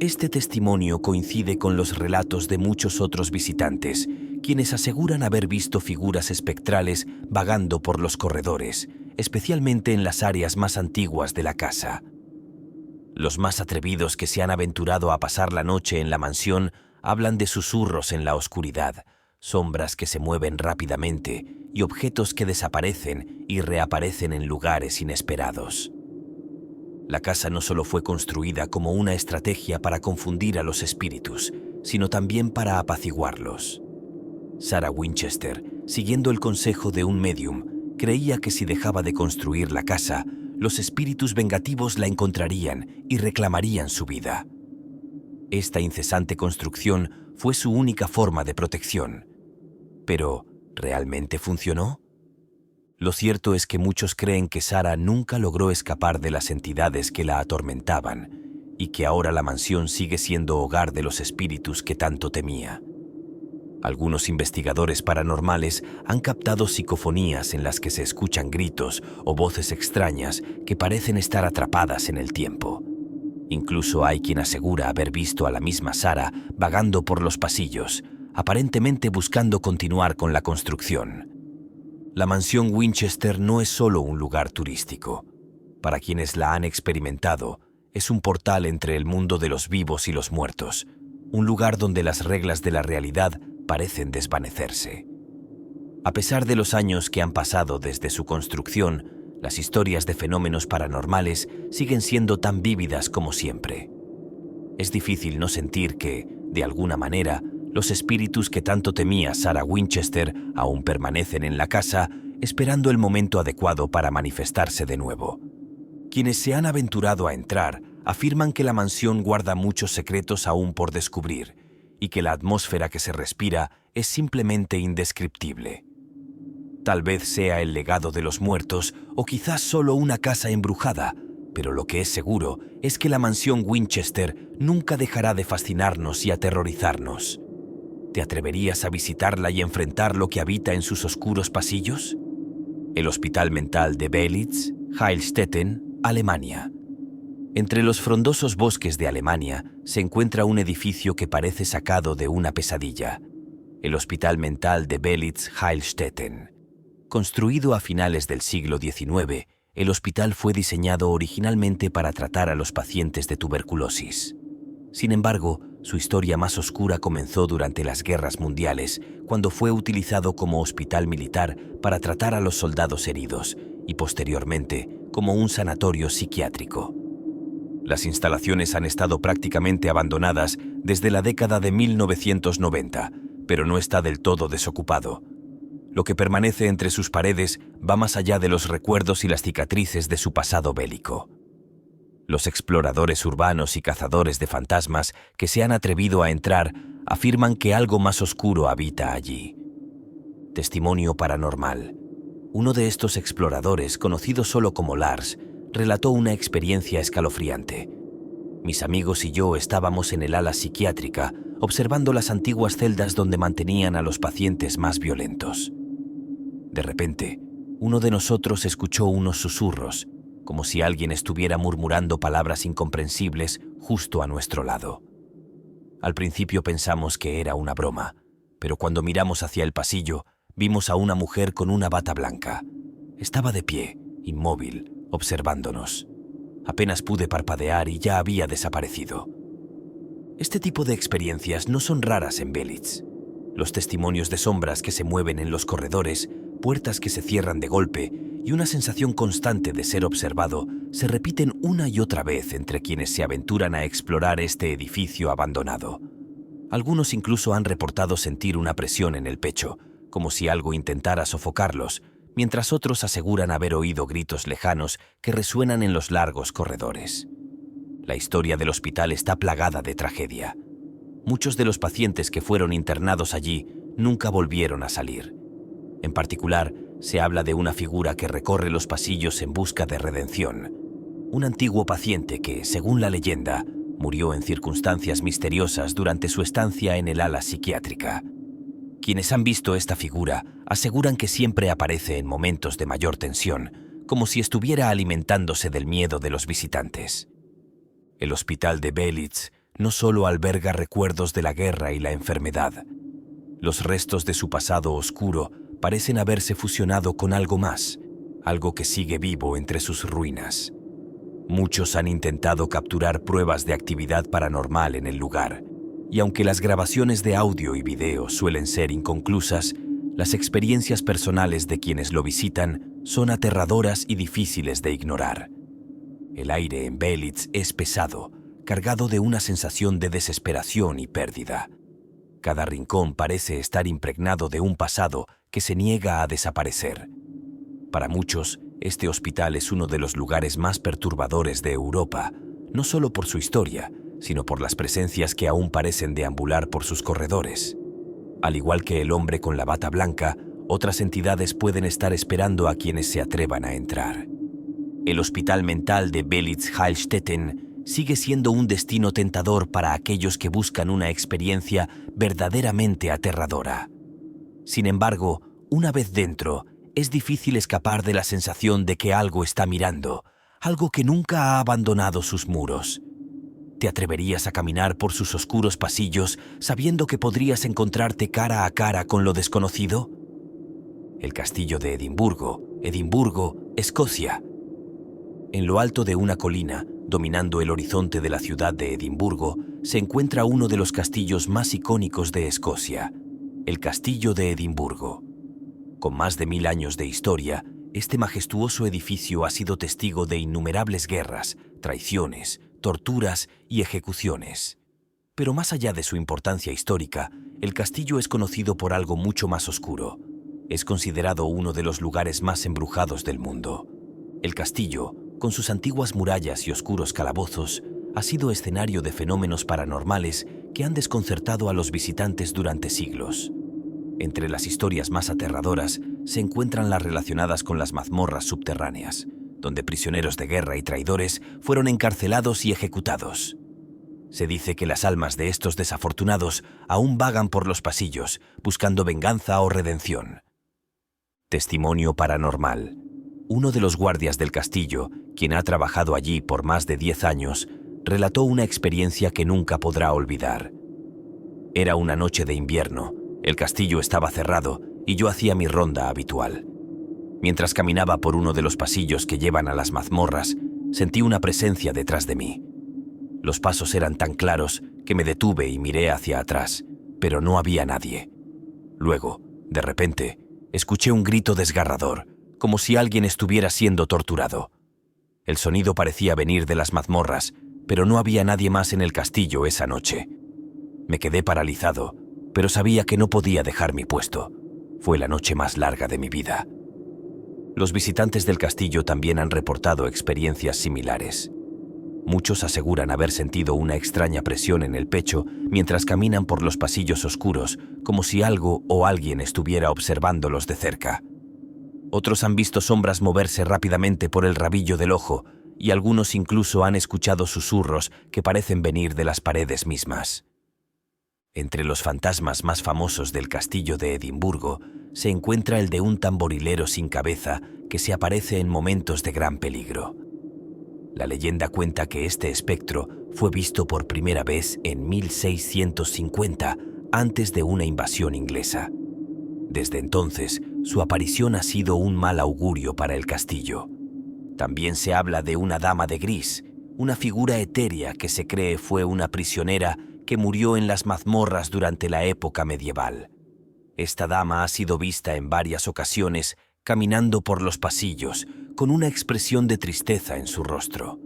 Este testimonio coincide con los relatos de muchos otros visitantes, quienes aseguran haber visto figuras espectrales vagando por los corredores, especialmente en las áreas más antiguas de la casa. Los más atrevidos que se han aventurado a pasar la noche en la mansión hablan de susurros en la oscuridad, sombras que se mueven rápidamente y objetos que desaparecen y reaparecen en lugares inesperados. La casa no solo fue construida como una estrategia para confundir a los espíritus, sino también para apaciguarlos. Sarah Winchester, siguiendo el consejo de un médium, creía que si dejaba de construir la casa, los espíritus vengativos la encontrarían y reclamarían su vida. Esta incesante construcción fue su única forma de protección. Pero, ¿realmente funcionó? Lo cierto es que muchos creen que Sarah nunca logró escapar de las entidades que la atormentaban y que ahora la mansión sigue siendo hogar de los espíritus que tanto temía. Algunos investigadores paranormales han captado psicofonías en las que se escuchan gritos o voces extrañas que parecen estar atrapadas en el tiempo. Incluso hay quien asegura haber visto a la misma Sarah vagando por los pasillos, aparentemente buscando continuar con la construcción. La mansión Winchester no es solo un lugar turístico. Para quienes la han experimentado, es un portal entre el mundo de los vivos y los muertos, un lugar donde las reglas de la realidad parecen desvanecerse. A pesar de los años que han pasado desde su construcción, las historias de fenómenos paranormales siguen siendo tan vívidas como siempre. Es difícil no sentir que, de alguna manera, los espíritus que tanto temía Sarah Winchester aún permanecen en la casa, esperando el momento adecuado para manifestarse de nuevo. Quienes se han aventurado a entrar afirman que la mansión guarda muchos secretos aún por descubrir y que la atmósfera que se respira es simplemente indescriptible. Tal vez sea el legado de los muertos o quizás solo una casa embrujada, pero lo que es seguro es que la mansión Winchester nunca dejará de fascinarnos y aterrorizarnos. ¿Te atreverías a visitarla y enfrentar lo que habita en sus oscuros pasillos? El Hospital Mental de Belitz, Heilstätten, Alemania. Entre los frondosos bosques de Alemania se encuentra un edificio que parece sacado de una pesadilla. El Hospital Mental de Belitz, Heilstätten. Construido a finales del siglo XIX, el hospital fue diseñado originalmente para tratar a los pacientes de tuberculosis. Sin embargo, su historia más oscura comenzó durante las guerras mundiales, cuando fue utilizado como hospital militar para tratar a los soldados heridos y posteriormente como un sanatorio psiquiátrico. Las instalaciones han estado prácticamente abandonadas desde la década de 1990, pero no está del todo desocupado. Lo que permanece entre sus paredes va más allá de los recuerdos y las cicatrices de su pasado bélico. Los exploradores urbanos y cazadores de fantasmas que se han atrevido a entrar afirman que algo más oscuro habita allí. Testimonio paranormal. Uno de estos exploradores, conocido solo como Lars, relató una experiencia escalofriante. Mis amigos y yo estábamos en el ala psiquiátrica, observando las antiguas celdas donde mantenían a los pacientes más violentos. De repente, uno de nosotros escuchó unos susurros, como si alguien estuviera murmurando palabras incomprensibles justo a nuestro lado. Al principio pensamos que era una broma, pero cuando miramos hacia el pasillo, vimos a una mujer con una bata blanca. Estaba de pie, inmóvil, observándonos. Apenas pude parpadear y ya había desaparecido. Este tipo de experiencias no son raras en Belitz. Los testimonios de sombras que se mueven en los corredores, puertas que se cierran de golpe y una sensación constante de ser observado se repiten una y otra vez entre quienes se aventuran a explorar este edificio abandonado. Algunos incluso han reportado sentir una presión en el pecho, como si algo intentara sofocarlos, mientras otros aseguran haber oído gritos lejanos que resuenan en los largos corredores. La historia del hospital está plagada de tragedia. Muchos de los pacientes que fueron internados allí nunca volvieron a salir. En particular, se habla de una figura que recorre los pasillos en busca de redención. Un antiguo paciente que, según la leyenda, murió en circunstancias misteriosas durante su estancia en el ala psiquiátrica. Quienes han visto esta figura aseguran que siempre aparece en momentos de mayor tensión, como si estuviera alimentándose del miedo de los visitantes. El hospital de Belitz no solo alberga recuerdos de la guerra y la enfermedad. Los restos de su pasado oscuro parecen haberse fusionado con algo más, algo que sigue vivo entre sus ruinas. Muchos han intentado capturar pruebas de actividad paranormal en el lugar, y aunque las grabaciones de audio y video suelen ser inconclusas, las experiencias personales de quienes lo visitan son aterradoras y difíciles de ignorar. El aire en Belitz es pesado, cargado de una sensación de desesperación y pérdida. Cada rincón parece estar impregnado de un pasado que se niega a desaparecer. Para muchos, este hospital es uno de los lugares más perturbadores de Europa, no solo por su historia, sino por las presencias que aún parecen deambular por sus corredores. Al igual que el hombre con la bata blanca, otras entidades pueden estar esperando a quienes se atrevan a entrar. El hospital mental de Belitz-Heilstätten sigue siendo un destino tentador para aquellos que buscan una experiencia verdaderamente aterradora. Sin embargo, una vez dentro, es difícil escapar de la sensación de que algo está mirando, algo que nunca ha abandonado sus muros. ¿Te atreverías a caminar por sus oscuros pasillos sabiendo que podrías encontrarte cara a cara con lo desconocido? El castillo de Edimburgo, Escocia. En lo alto de una colina, dominando el horizonte de la ciudad de Edimburgo, se encuentra uno de los castillos más icónicos de Escocia, el Castillo de Edimburgo. Con más de 1000 años de historia, este majestuoso edificio ha sido testigo de innumerables guerras, traiciones, torturas y ejecuciones. Pero más allá de su importancia histórica, el castillo es conocido por algo mucho más oscuro. Es considerado uno de los lugares más embrujados del mundo. El castillo, con sus antiguas murallas y oscuros calabozos, ha sido escenario de fenómenos paranormales que han desconcertado a los visitantes durante siglos. Entre las historias más aterradoras se encuentran las relacionadas con las mazmorras subterráneas, donde prisioneros de guerra y traidores fueron encarcelados y ejecutados. Se dice que las almas de estos desafortunados aún vagan por los pasillos, buscando venganza o redención. Testimonio paranormal. Uno de los guardias del castillo, quien ha trabajado allí por más de 10 años, relató una experiencia que nunca podrá olvidar. Era una noche de invierno, el castillo estaba cerrado y yo hacía mi ronda habitual. Mientras caminaba por uno de los pasillos que llevan a las mazmorras, sentí una presencia detrás de mí. Los pasos eran tan claros que me detuve y miré hacia atrás, pero no había nadie. Luego, de repente, escuché un grito desgarrador, como si alguien estuviera siendo torturado. El sonido parecía venir de las mazmorras, pero no había nadie más en el castillo esa noche. Me quedé paralizado, pero sabía que no podía dejar mi puesto. Fue la noche más larga de mi vida. Los visitantes del castillo también han reportado experiencias similares. Muchos aseguran haber sentido una extraña presión en el pecho mientras caminan por los pasillos oscuros, como si algo o alguien estuviera observándolos de cerca. Otros han visto sombras moverse rápidamente por el rabillo del ojo, y algunos incluso han escuchado susurros que parecen venir de las paredes mismas. Entre los fantasmas más famosos del castillo de Edimburgo se encuentra el de un tamborilero sin cabeza que se aparece en momentos de gran peligro. La leyenda cuenta que este espectro fue visto por primera vez en 1650, antes de una invasión inglesa. Desde entonces, su aparición ha sido un mal augurio para el castillo. También se habla de una dama de gris, una figura etérea que se cree fue una prisionera que murió en las mazmorras durante la época medieval. Esta dama ha sido vista en varias ocasiones caminando por los pasillos, con una expresión de tristeza en su rostro.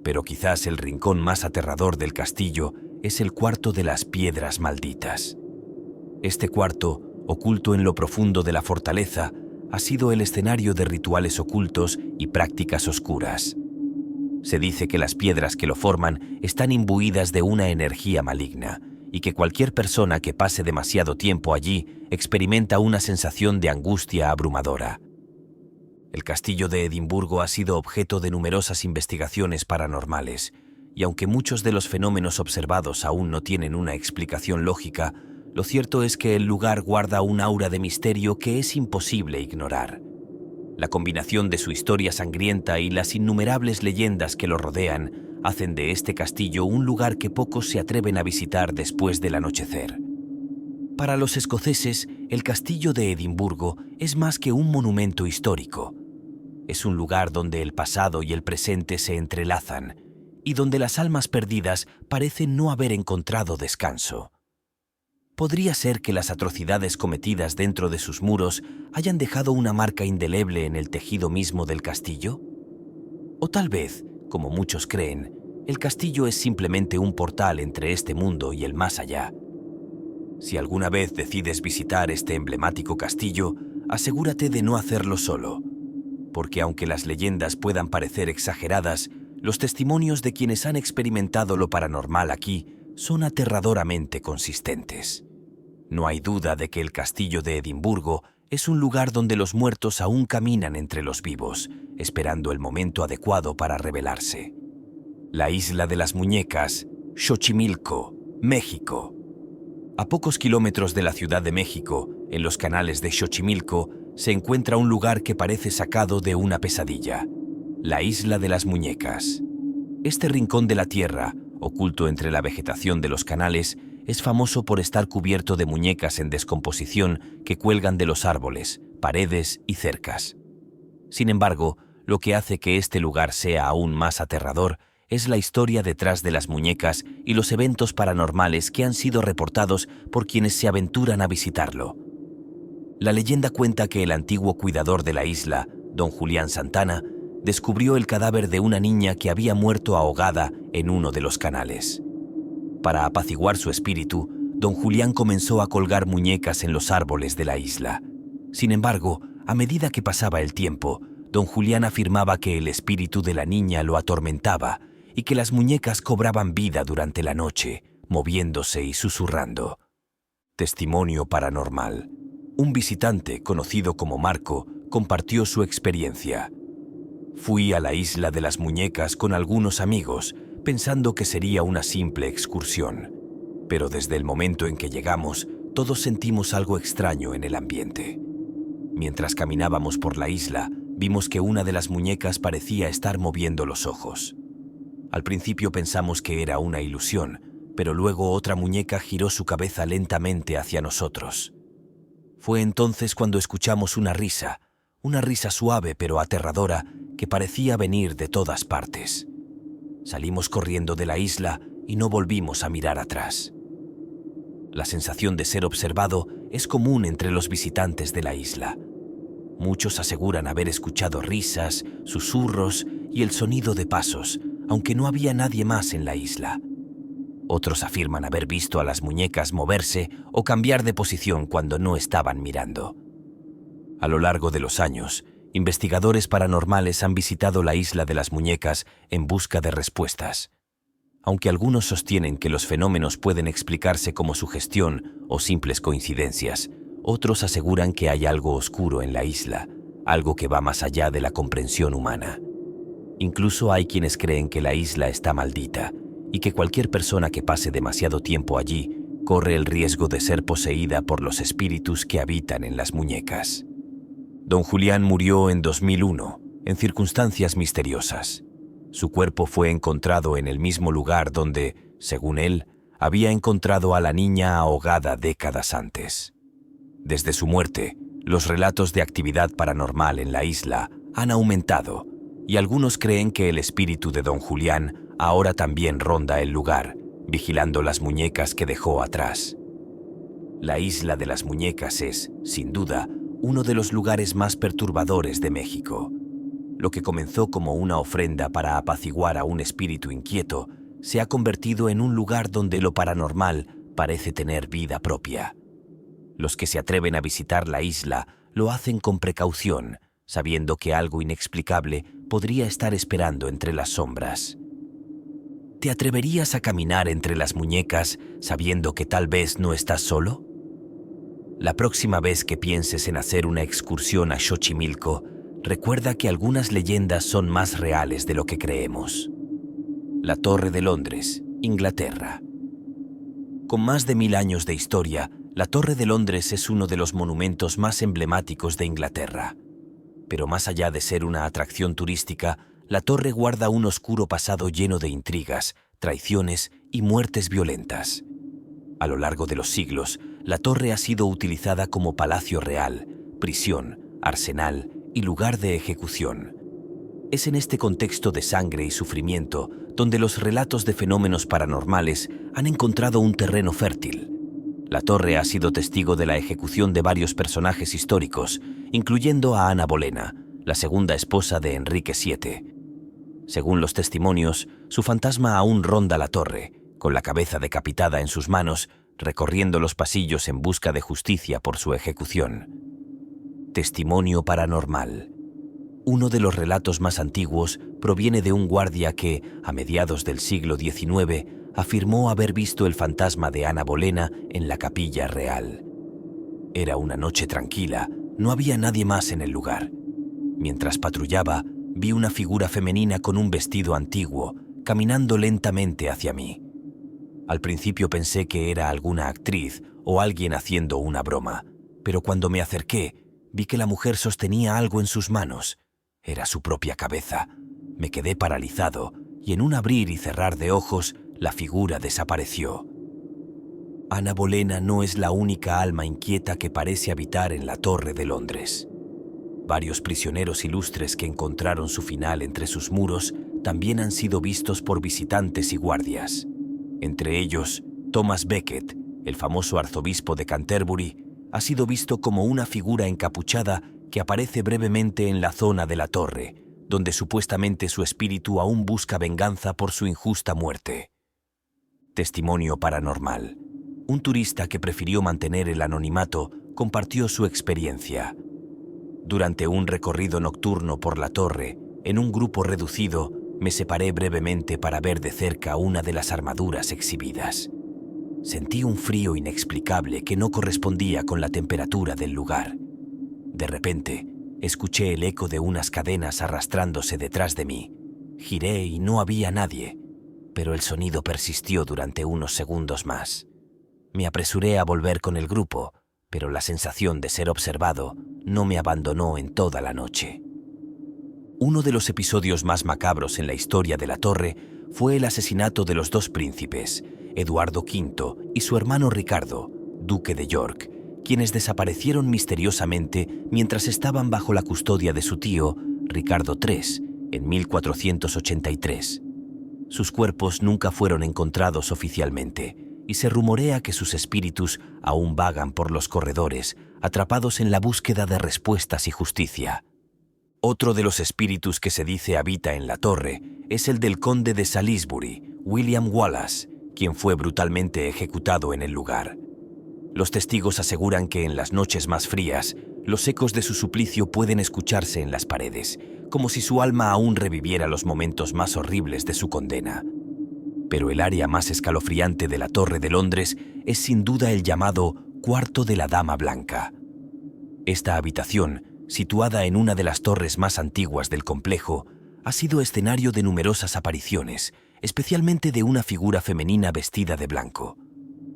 Pero quizás el rincón más aterrador del castillo es el cuarto de las piedras malditas. Este cuarto, oculto en lo profundo de la fortaleza, ha sido el escenario de rituales ocultos y prácticas oscuras. Se dice que las piedras que lo forman están imbuidas de una energía maligna y que cualquier persona que pase demasiado tiempo allí experimenta una sensación de angustia abrumadora. El castillo de Edimburgo ha sido objeto de numerosas investigaciones paranormales, y aunque muchos de los fenómenos observados aún no tienen una explicación lógica, lo cierto es que el lugar guarda un aura de misterio que es imposible ignorar. La combinación de su historia sangrienta y las innumerables leyendas que lo rodean hacen de este castillo un lugar que pocos se atreven a visitar después del anochecer. Para los escoceses, el castillo de Edimburgo es más que un monumento histórico. Es un lugar donde el pasado y el presente se entrelazan y donde las almas perdidas parecen no haber encontrado descanso. ¿Podría ser que las atrocidades cometidas dentro de sus muros hayan dejado una marca indeleble en el tejido mismo del castillo? O tal vez, como muchos creen, el castillo es simplemente un portal entre este mundo y el más allá. Si alguna vez decides visitar este emblemático castillo, asegúrate de no hacerlo solo, porque aunque las leyendas puedan parecer exageradas, los testimonios de quienes han experimentado lo paranormal aquí son aterradoramente consistentes. No hay duda de que el castillo de Edimburgo es un lugar donde los muertos aún caminan entre los vivos, esperando el momento adecuado para revelarse. La isla de las muñecas, Xochimilco, México. A pocos kilómetros de la Ciudad de México, en los canales de Xochimilco, se encuentra un lugar que parece sacado de una pesadilla, la isla de las muñecas. Este rincón de la tierra, oculto entre la vegetación de los canales, es famoso por estar cubierto de muñecas en descomposición que cuelgan de los árboles, paredes y cercas. Sin embargo, lo que hace que este lugar sea aún más aterrador es la historia detrás de las muñecas y los eventos paranormales que han sido reportados por quienes se aventuran a visitarlo. La leyenda cuenta que el antiguo cuidador de la isla, don Julián Santana, descubrió el cadáver de una niña que había muerto ahogada en uno de los canales. Para apaciguar su espíritu, don Julián comenzó a colgar muñecas en los árboles de la isla. Sin embargo, a medida que pasaba el tiempo, don Julián afirmaba que el espíritu de la niña lo atormentaba y que las muñecas cobraban vida durante la noche, moviéndose y susurrando. Testimonio paranormal. Un visitante, conocido como Marco, compartió su experiencia. Fui a la isla de las muñecas con algunos amigos, pensando que sería una simple excursión. Pero desde el momento en que llegamos, todos sentimos algo extraño en el ambiente. Mientras caminábamos por la isla, vimos que una de las muñecas parecía estar moviendo los ojos. Al principio pensamos que era una ilusión, pero luego otra muñeca giró su cabeza lentamente hacia nosotros. Fue entonces cuando escuchamos una risa suave pero aterradora que parecía venir de todas partes. Salimos corriendo de la isla y no volvimos a mirar atrás. La sensación de ser observado es común entre los visitantes de la isla. Muchos aseguran haber escuchado risas, susurros y el sonido de pasos, aunque no había nadie más en la isla. Otros afirman haber visto a las muñecas moverse o cambiar de posición cuando no estaban mirando. A lo largo de los años, investigadores paranormales han visitado la isla de las muñecas en busca de respuestas. Aunque algunos sostienen que los fenómenos pueden explicarse como sugestión o simples coincidencias, otros aseguran que hay algo oscuro en la isla, algo que va más allá de la comprensión humana. Incluso hay quienes creen que la isla está maldita y que cualquier persona que pase demasiado tiempo allí corre el riesgo de ser poseída por los espíritus que habitan en las muñecas. Don Julián murió en 2001, en circunstancias misteriosas. Su cuerpo fue encontrado en el mismo lugar donde, según él, había encontrado a la niña ahogada décadas antes. Desde su muerte, los relatos de actividad paranormal en la isla han aumentado y algunos creen que el espíritu de Don Julián ahora también ronda el lugar, vigilando las muñecas que dejó atrás. La isla de las muñecas es, sin duda, uno de los lugares más perturbadores de México. Lo que comenzó como una ofrenda para apaciguar a un espíritu inquieto se ha convertido en un lugar donde lo paranormal parece tener vida propia. Los que se atreven a visitar la isla lo hacen con precaución, sabiendo que algo inexplicable podría estar esperando entre las sombras. ¿Te atreverías a caminar entre las muñecas sabiendo que tal vez no estás solo? La próxima vez que pienses en hacer una excursión a Xochimilco, recuerda que algunas leyendas son más reales de lo que creemos. La Torre de Londres, Inglaterra. Con más de 1000 años de historia, la Torre de Londres es uno de los monumentos más emblemáticos de Inglaterra. Pero más allá de ser una atracción turística, la torre guarda un oscuro pasado lleno de intrigas, traiciones y muertes violentas. A lo largo de los siglos, la torre ha sido utilizada como palacio real, prisión, arsenal y lugar de ejecución. Es en este contexto de sangre y sufrimiento donde los relatos de fenómenos paranormales han encontrado un terreno fértil. La torre ha sido testigo de la ejecución de varios personajes históricos, incluyendo a Ana Bolena, la segunda esposa de Enrique VII. Según los testimonios, su fantasma aún ronda la torre, con la cabeza decapitada en sus manos, recorriendo los pasillos en busca de justicia por su ejecución. Testimonio paranormal. Uno de los relatos más antiguos proviene de un guardia que, a mediados del siglo XIX, afirmó haber visto el fantasma de Ana Bolena en la capilla real. Era una noche tranquila, no había nadie más en el lugar. Mientras patrullaba, vi una figura femenina con un vestido antiguo, caminando lentamente hacia mí. Al principio pensé que era alguna actriz o alguien haciendo una broma, pero cuando me acerqué, vi que la mujer sostenía algo en sus manos. Era su propia cabeza. Me quedé paralizado y en un abrir y cerrar de ojos, la figura desapareció. Ana Bolena no es la única alma inquieta que parece habitar en la Torre de Londres. Varios prisioneros ilustres que encontraron su final entre sus muros también han sido vistos por visitantes y guardias. Entre ellos, Thomas Becket, el famoso arzobispo de Canterbury, ha sido visto como una figura encapuchada que aparece brevemente en la zona de la torre, donde supuestamente su espíritu aún busca venganza por su injusta muerte. Testimonio paranormal. Un turista que prefirió mantener el anonimato compartió su experiencia. Durante un recorrido nocturno por la torre, en un grupo reducido, me separé brevemente para ver de cerca una de las armaduras exhibidas. Sentí un frío inexplicable que no correspondía con la temperatura del lugar. De repente, escuché el eco de unas cadenas arrastrándose detrás de mí. Giré y no había nadie, pero el sonido persistió durante unos segundos más. Me apresuré a volver con el grupo, pero la sensación de ser observado no me abandonó en toda la noche. Uno de los episodios más macabros en la historia de la torre fue el asesinato de los dos príncipes, Eduardo V y su hermano Ricardo, duque de York, quienes desaparecieron misteriosamente mientras estaban bajo la custodia de su tío, Ricardo III, en 1483. Sus cuerpos nunca fueron encontrados oficialmente, y se rumorea que sus espíritus aún vagan por los corredores, atrapados en la búsqueda de respuestas y justicia. Otro de los espíritus que se dice habita en la torre es el del conde de Salisbury, William Wallace, quien fue brutalmente ejecutado en el lugar. Los testigos aseguran que en las noches más frías, los ecos de su suplicio pueden escucharse en las paredes, como si su alma aún reviviera los momentos más horribles de su condena. Pero el área más escalofriante de la Torre de Londres es sin duda el llamado Cuarto de la Dama Blanca. Esta habitación, situada en una de las torres más antiguas del complejo, ha sido escenario de numerosas apariciones, especialmente de una figura femenina vestida de blanco.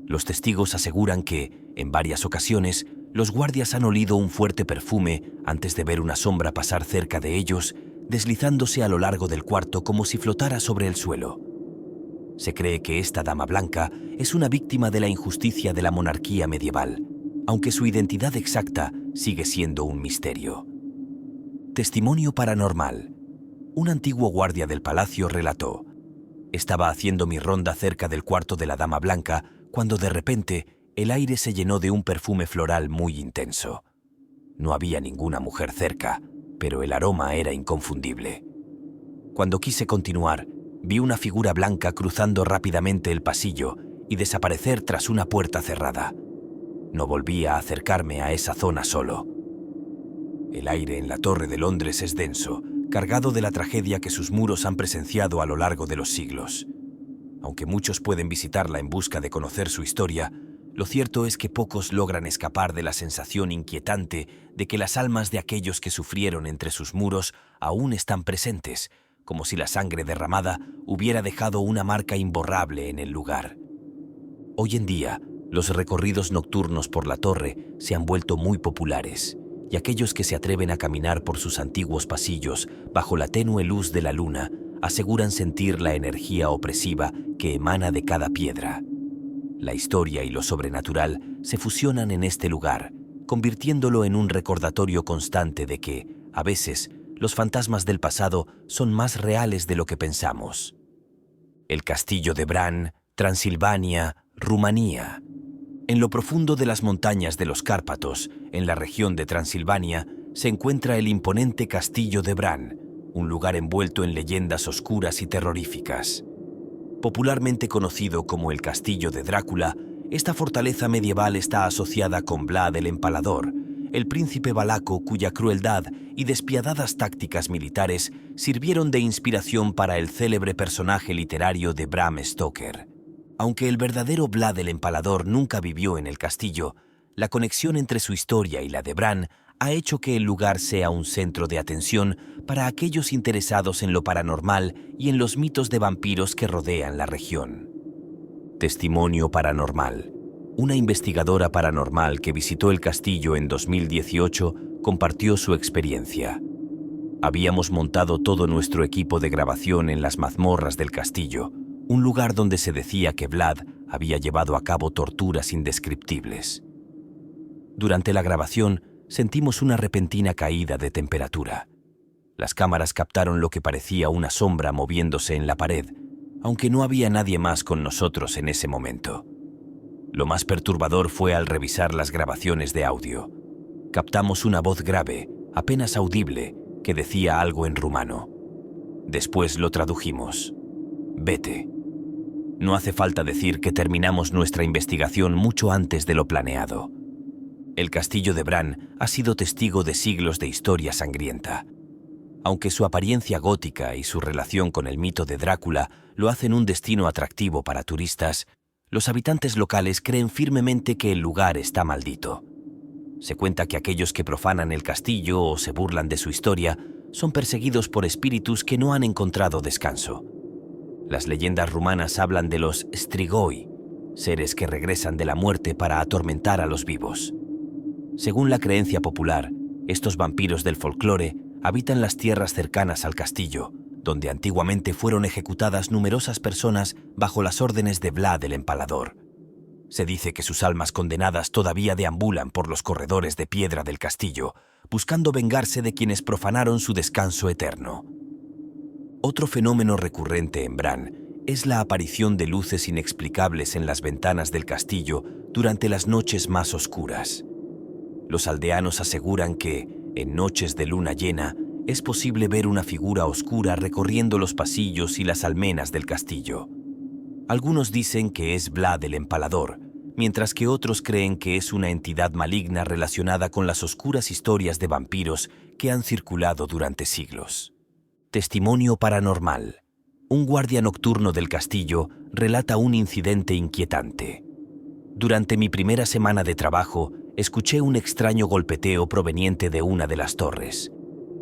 Los testigos aseguran que, en varias ocasiones, los guardias han olido un fuerte perfume antes de ver una sombra pasar cerca de ellos, deslizándose a lo largo del cuarto como si flotara sobre el suelo. Se cree que esta dama blanca es una víctima de la injusticia de la monarquía medieval, aunque su identidad exacta sigue siendo un misterio. Testimonio paranormal. Un antiguo guardia del palacio relató: «Estaba haciendo mi ronda cerca del cuarto de la Dama Blanca cuando de repente el aire se llenó de un perfume floral muy intenso. No había ninguna mujer cerca, pero el aroma era inconfundible. Cuando quise continuar, vi una figura blanca cruzando rápidamente el pasillo y desaparecer tras una puerta cerrada. No volví a acercarme a esa zona solo». El aire en la Torre de Londres es denso, cargado de la tragedia que sus muros han presenciado a lo largo de los siglos. Aunque muchos pueden visitarla en busca de conocer su historia, lo cierto es que pocos logran escapar de la sensación inquietante de que las almas de aquellos que sufrieron entre sus muros aún están presentes, como si la sangre derramada hubiera dejado una marca imborrable en el lugar. Hoy en día, los recorridos nocturnos por la torre se han vuelto muy populares, y aquellos que se atreven a caminar por sus antiguos pasillos bajo la tenue luz de la luna aseguran sentir la energía opresiva que emana de cada piedra. La historia y lo sobrenatural se fusionan en este lugar, convirtiéndolo en un recordatorio constante de que, a veces, los fantasmas del pasado son más reales de lo que pensamos. El castillo de Bran, Transilvania, Rumanía. En lo profundo de las montañas de los Cárpatos, en la región de Transilvania, se encuentra el imponente castillo de Bran, un lugar envuelto en leyendas oscuras y terroríficas. Popularmente conocido como el Castillo de Drácula, esta fortaleza medieval está asociada con Vlad el Empalador, el príncipe valaco cuya crueldad y despiadadas tácticas militares sirvieron de inspiración para el célebre personaje literario de Bram Stoker. Aunque el verdadero Vlad el Empalador nunca vivió en el castillo, la conexión entre su historia y la de Bran ha hecho que el lugar sea un centro de atención para aquellos interesados en lo paranormal y en los mitos de vampiros que rodean la región. Testimonio paranormal. Una investigadora paranormal que visitó el castillo en 2018 compartió su experiencia. Habíamos montado todo nuestro equipo de grabación en las mazmorras del castillo, un lugar donde se decía que Vlad había llevado a cabo torturas indescriptibles. Durante la grabación, sentimos una repentina caída de temperatura. Las cámaras captaron lo que parecía una sombra moviéndose en la pared, aunque no había nadie más con nosotros en ese momento. Lo más perturbador fue al revisar las grabaciones de audio. Captamos una voz grave, apenas audible, que decía algo en rumano. Después lo tradujimos. Vete. No hace falta decir que terminamos nuestra investigación mucho antes de lo planeado. El castillo de Bran ha sido testigo de siglos de historia sangrienta. Aunque su apariencia gótica y su relación con el mito de Drácula lo hacen un destino atractivo para turistas, los habitantes locales creen firmemente que el lugar está maldito. Se cuenta que aquellos que profanan el castillo o se burlan de su historia son perseguidos por espíritus que no han encontrado descanso. Las leyendas rumanas hablan de los strigoi, seres que regresan de la muerte para atormentar a los vivos. Según la creencia popular, estos vampiros del folclore habitan las tierras cercanas al castillo, donde antiguamente fueron ejecutadas numerosas personas bajo las órdenes de Vlad el Empalador. Se dice que sus almas condenadas todavía deambulan por los corredores de piedra del castillo, buscando vengarse de quienes profanaron su descanso eterno. Otro fenómeno recurrente en Bran es la aparición de luces inexplicables en las ventanas del castillo durante las noches más oscuras. Los aldeanos aseguran que, en noches de luna llena, es posible ver una figura oscura recorriendo los pasillos y las almenas del castillo. Algunos dicen que es Vlad el Empalador, mientras que otros creen que es una entidad maligna relacionada con las oscuras historias de vampiros que han circulado durante siglos. Testimonio paranormal. Un guardia nocturno del castillo relata un incidente inquietante. Durante mi primera semana de trabajo, escuché un extraño golpeteo proveniente de una de las torres.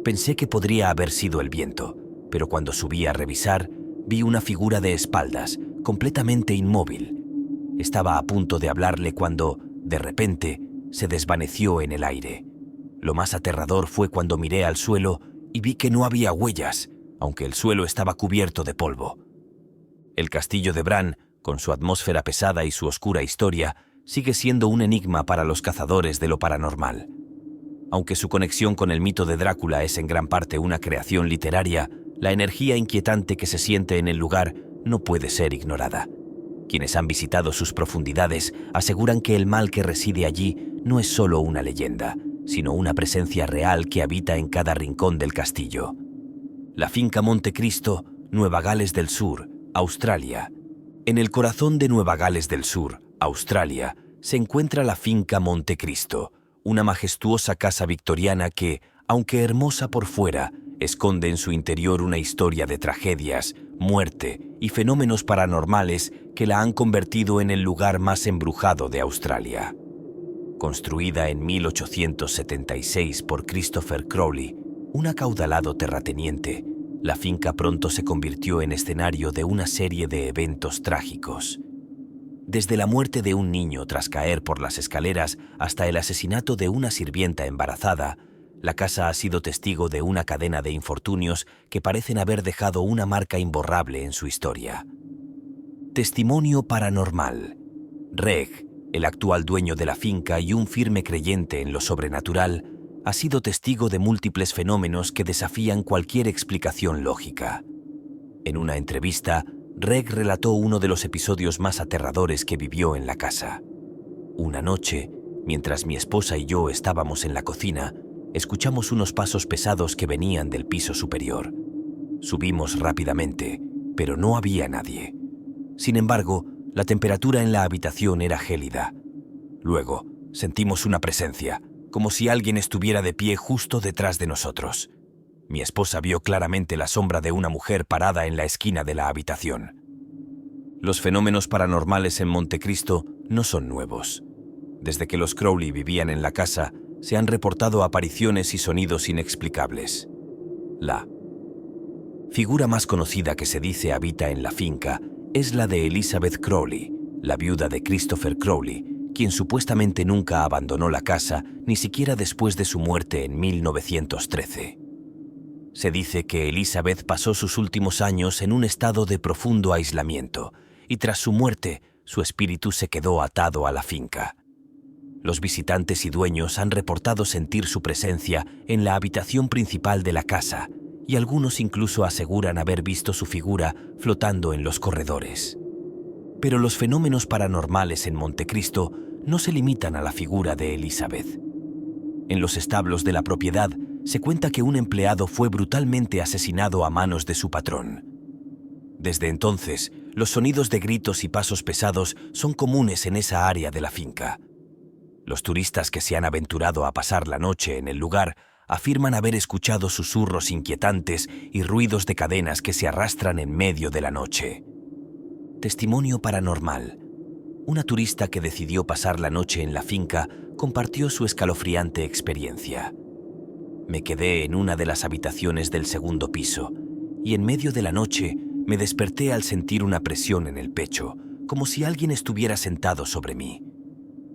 Pensé que podría haber sido el viento, pero cuando subí a revisar, vi una figura de espaldas, completamente inmóvil. Estaba a punto de hablarle cuando, de repente, se desvaneció en el aire. Lo más aterrador fue cuando miré al suelo y vi que no había huellas, aunque el suelo estaba cubierto de polvo. El castillo de Bran, con su atmósfera pesada y su oscura historia, sigue siendo un enigma para los cazadores de lo paranormal. Aunque su conexión con el mito de Drácula es en gran parte una creación literaria, la energía inquietante que se siente en el lugar no puede ser ignorada. Quienes han visitado sus profundidades aseguran que el mal que reside allí no es solo una leyenda, sino una presencia real que habita en cada rincón del castillo. La finca Montecristo, Nueva Gales del Sur, Australia. En el corazón de Nueva Gales del Sur, Australia, se encuentra la finca Montecristo, una majestuosa casa victoriana que, aunque hermosa por fuera, esconde en su interior una historia de tragedias, muerte y fenómenos paranormales que la han convertido en el lugar más embrujado de Australia. Construida en 1876 por Christopher Crowley, un acaudalado terrateniente, la finca pronto se convirtió en escenario de una serie de eventos trágicos. Desde la muerte de un niño tras caer por las escaleras hasta el asesinato de una sirvienta embarazada, la casa ha sido testigo de una cadena de infortunios que parecen haber dejado una marca imborrable en su historia. Testimonio paranormal. Reg, el actual dueño de la finca y un firme creyente en lo sobrenatural, ha sido testigo de múltiples fenómenos que desafían cualquier explicación lógica. En una entrevista, Reg relató uno de los episodios más aterradores que vivió en la casa. Una noche, mientras mi esposa y yo estábamos en la cocina, escuchamos unos pasos pesados que venían del piso superior. Subimos rápidamente, pero no había nadie. Sin embargo, la temperatura en la habitación era gélida. Luego, sentimos una presencia, como si alguien estuviera de pie justo detrás de nosotros. Mi esposa vio claramente la sombra de una mujer parada en la esquina de la habitación. Los fenómenos paranormales en Montecristo no son nuevos. Desde que los Crowley vivían en la casa, se han reportado apariciones y sonidos inexplicables. La figura más conocida que se dice habita en la finca es la de Elizabeth Crowley, la viuda de Christopher Crowley, quien supuestamente nunca abandonó la casa, ni siquiera después de su muerte en 1913. Se dice que Elizabeth pasó sus últimos años en un estado de profundo aislamiento, y tras su muerte, su espíritu se quedó atado a la finca. Los visitantes y dueños han reportado sentir su presencia en la habitación principal de la casa, y algunos incluso aseguran haber visto su figura flotando en los corredores. Pero los fenómenos paranormales en Montecristo no se limitan a la figura de Elizabeth. En los establos de la propiedad se cuenta que un empleado fue brutalmente asesinado a manos de su patrón. Desde entonces, los sonidos de gritos y pasos pesados son comunes en esa área de la finca. Los turistas que se han aventurado a pasar la noche en el lugar afirman haber escuchado susurros inquietantes y ruidos de cadenas que se arrastran en medio de la noche. Testimonio paranormal. Una turista que decidió pasar la noche en la finca compartió su escalofriante experiencia. Me quedé en una de las habitaciones del segundo piso y en medio de la noche me desperté al sentir una presión en el pecho, como si alguien estuviera sentado sobre mí.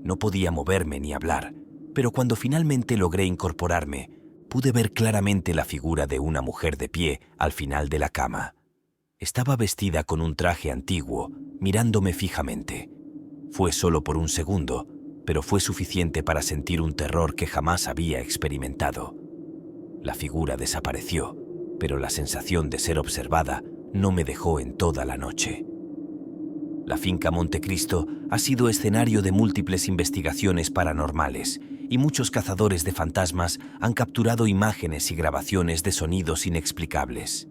No podía moverme ni hablar, pero cuando finalmente logré incorporarme, pude ver claramente la figura de una mujer de pie al final de la cama. Estaba vestida con un traje antiguo, mirándome fijamente. Fue solo por un segundo, pero fue suficiente para sentir un terror que jamás había experimentado. La figura desapareció, pero la sensación de ser observada no me dejó en toda la noche. La finca Montecristo ha sido escenario de múltiples investigaciones paranormales y muchos cazadores de fantasmas han capturado imágenes y grabaciones de sonidos inexplicables.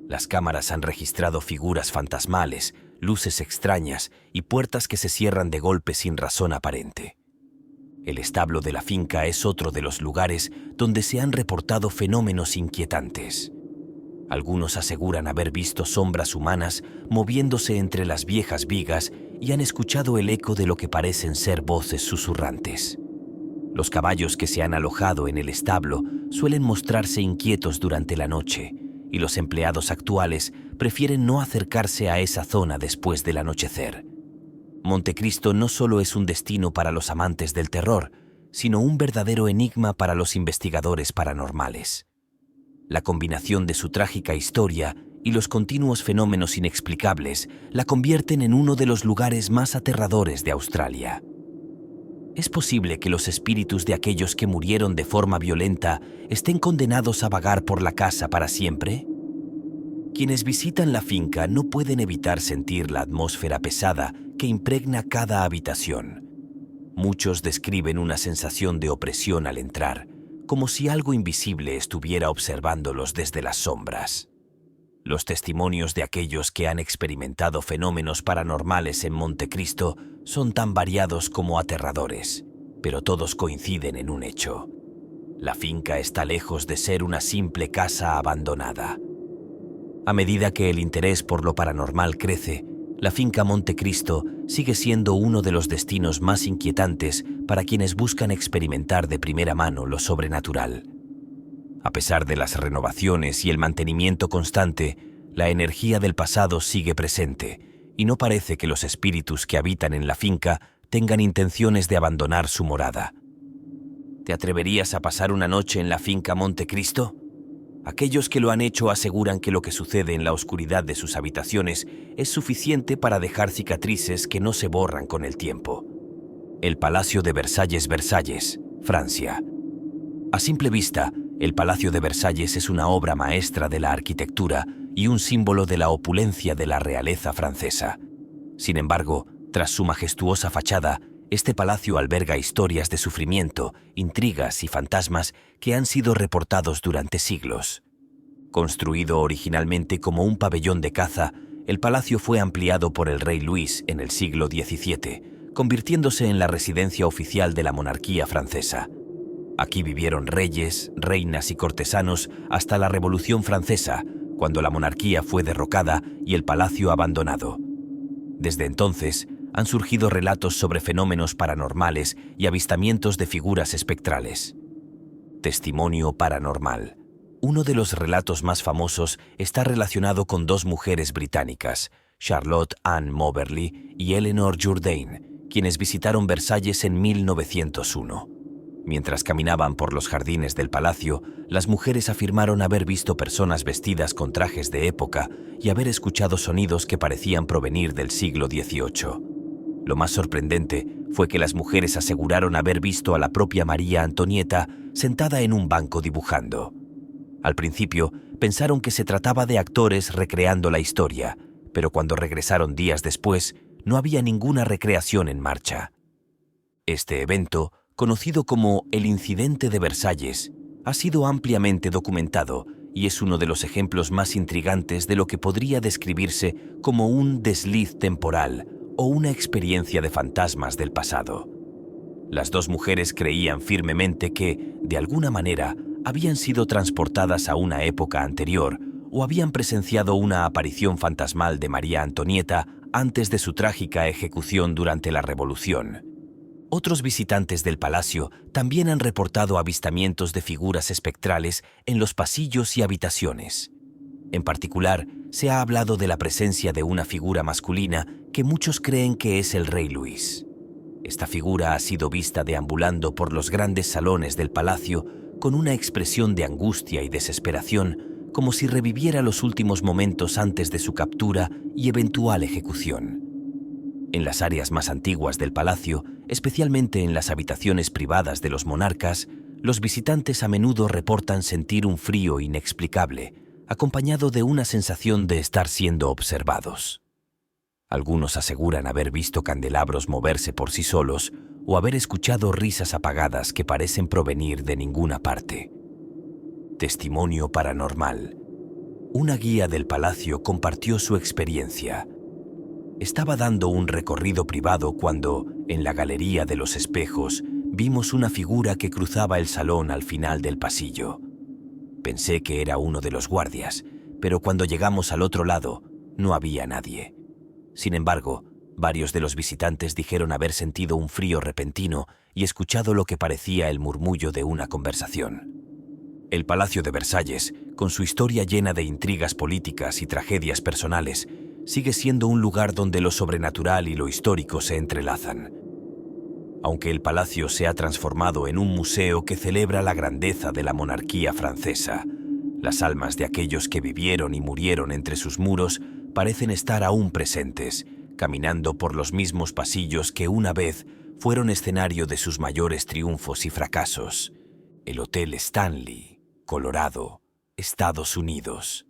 Las cámaras han registrado figuras fantasmales, luces extrañas y puertas que se cierran de golpe sin razón aparente. El establo de la finca es otro de los lugares donde se han reportado fenómenos inquietantes. Algunos aseguran haber visto sombras humanas moviéndose entre las viejas vigas y han escuchado el eco de lo que parecen ser voces susurrantes. Los caballos que se han alojado en el establo suelen mostrarse inquietos durante la noche, y los empleados actuales prefieren no acercarse a esa zona después del anochecer. Montecristo no solo es un destino para los amantes del terror, sino un verdadero enigma para los investigadores paranormales. La combinación de su trágica historia y los continuos fenómenos inexplicables la convierten en uno de los lugares más aterradores de Australia. ¿Es posible que los espíritus de aquellos que murieron de forma violenta estén condenados a vagar por la casa para siempre? Quienes visitan la finca no pueden evitar sentir la atmósfera pesada que impregna cada habitación. Muchos describen una sensación de opresión al entrar, como si algo invisible estuviera observándolos desde las sombras. Los testimonios de aquellos que han experimentado fenómenos paranormales en Montecristo son tan variados como aterradores, pero todos coinciden en un hecho. La finca está lejos de ser una simple casa abandonada. A medida que el interés por lo paranormal crece, la finca Montecristo sigue siendo uno de los destinos más inquietantes para quienes buscan experimentar de primera mano lo sobrenatural. A pesar de las renovaciones y el mantenimiento constante, la energía del pasado sigue presente y no parece que los espíritus que habitan en la finca tengan intenciones de abandonar su morada. ¿Te atreverías a pasar una noche en la finca Montecristo? Aquellos que lo han hecho aseguran que lo que sucede en la oscuridad de sus habitaciones es suficiente para dejar cicatrices que no se borran con el tiempo. El Palacio de Versalles, Francia. A simple vista, el Palacio de Versalles es una obra maestra de la arquitectura y un símbolo de la opulencia de la realeza francesa. Sin embargo, tras su majestuosa fachada, este palacio alberga historias de sufrimiento, intrigas y fantasmas que han sido reportados durante siglos. Construido originalmente como un pabellón de caza, el palacio fue ampliado por el rey Luis en el siglo XVII, convirtiéndose en la residencia oficial de la monarquía francesa. Aquí vivieron reyes, reinas y cortesanos hasta la Revolución Francesa, cuando la monarquía fue derrocada y el palacio abandonado. Desde entonces, han surgido relatos sobre fenómenos paranormales y avistamientos de figuras espectrales. Testimonio paranormal. Uno de los relatos más famosos está relacionado con dos mujeres británicas, Charlotte Ann Moberly y Eleanor Jourdain, quienes visitaron Versalles en 1901. Mientras caminaban por los jardines del palacio, las mujeres afirmaron haber visto personas vestidas con trajes de época y haber escuchado sonidos que parecían provenir del siglo XVIII. Lo más sorprendente fue que las mujeres aseguraron haber visto a la propia María Antonieta sentada en un banco dibujando. Al principio, pensaron que se trataba de actores recreando la historia, pero cuando regresaron días después, no había ninguna recreación en marcha. Este evento, conocido como el Incidente de Versalles, ha sido ampliamente documentado y es uno de los ejemplos más intrigantes de lo que podría describirse como un desliz temporal o una experiencia de fantasmas del pasado. Las dos mujeres creían firmemente que, de alguna manera, habían sido transportadas a una época anterior o habían presenciado una aparición fantasmal de María Antonieta antes de su trágica ejecución durante la Revolución. Otros visitantes del palacio también han reportado avistamientos de figuras espectrales en los pasillos y habitaciones. En particular, se ha hablado de la presencia de una figura masculina que muchos creen que es el rey Luis. Esta figura ha sido vista deambulando por los grandes salones del palacio con una expresión de angustia y desesperación, como si reviviera los últimos momentos antes de su captura y eventual ejecución. En las áreas más antiguas del palacio, especialmente en las habitaciones privadas de los monarcas, los visitantes a menudo reportan sentir un frío inexplicable, acompañado de una sensación de estar siendo observados. Algunos aseguran haber visto candelabros moverse por sí solos o haber escuchado risas apagadas que parecen provenir de ninguna parte. Testimonio paranormal. Una guía del palacio compartió su experiencia. Estaba dando un recorrido privado cuando, en la galería de los espejos, vimos una figura que cruzaba el salón al final del pasillo. Pensé que era uno de los guardias, pero cuando llegamos al otro lado, no había nadie. Sin embargo, varios de los visitantes dijeron haber sentido un frío repentino y escuchado lo que parecía el murmullo de una conversación. El Palacio de Versalles, con su historia llena de intrigas políticas y tragedias personales, sigue siendo un lugar donde lo sobrenatural y lo histórico se entrelazan. Aunque el palacio se ha transformado en un museo que celebra la grandeza de la monarquía francesa, las almas de aquellos que vivieron y murieron entre sus muros parecen estar aún presentes, caminando por los mismos pasillos que una vez fueron escenario de sus mayores triunfos y fracasos. El Hotel Stanley, Colorado, Estados Unidos.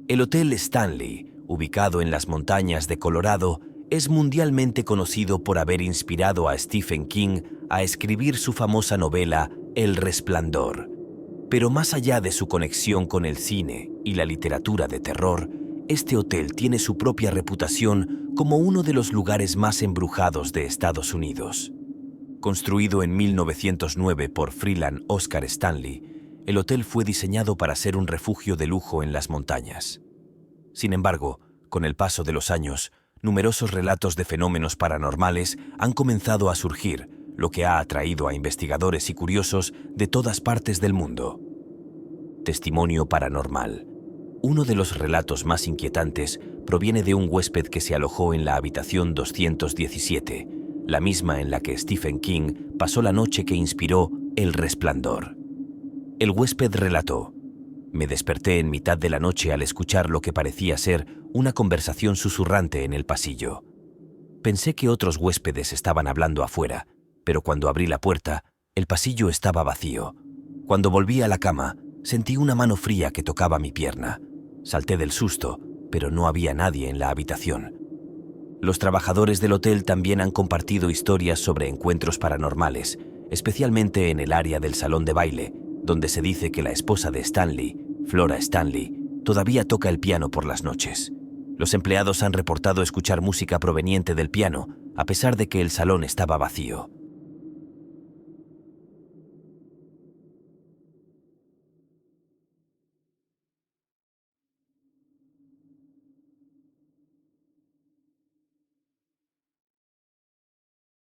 El Hotel Stanley, ubicado en las montañas de Colorado, es mundialmente conocido por haber inspirado a Stephen King a escribir su famosa novela El Resplandor. Pero más allá de su conexión con el cine y la literatura de terror, este hotel tiene su propia reputación como uno de los lugares más embrujados de Estados Unidos. Construido en 1909 por Freeland Oscar Stanley, el hotel fue diseñado para ser un refugio de lujo en las montañas. Sin embargo, con el paso de los años, numerosos relatos de fenómenos paranormales han comenzado a surgir, lo que ha atraído a investigadores y curiosos de todas partes del mundo. Testimonio paranormal. Uno de los relatos más inquietantes proviene de un huésped que se alojó en la habitación 217, la misma en la que Stephen King pasó la noche que inspiró El Resplandor. El huésped relató: «Me desperté en mitad de la noche al escuchar lo que parecía ser una conversación susurrante en el pasillo. Pensé que otros huéspedes estaban hablando afuera, pero cuando abrí la puerta, el pasillo estaba vacío. Cuando volví a la cama, sentí una mano fría que tocaba mi pierna. Salté del susto, pero no había nadie en la habitación». Los trabajadores del hotel también han compartido historias sobre encuentros paranormales, especialmente en el área del salón de baile, donde se dice que la esposa de Stanley, Flora Stanley, todavía toca el piano por las noches. Los empleados han reportado escuchar música proveniente del piano, a pesar de que el salón estaba vacío.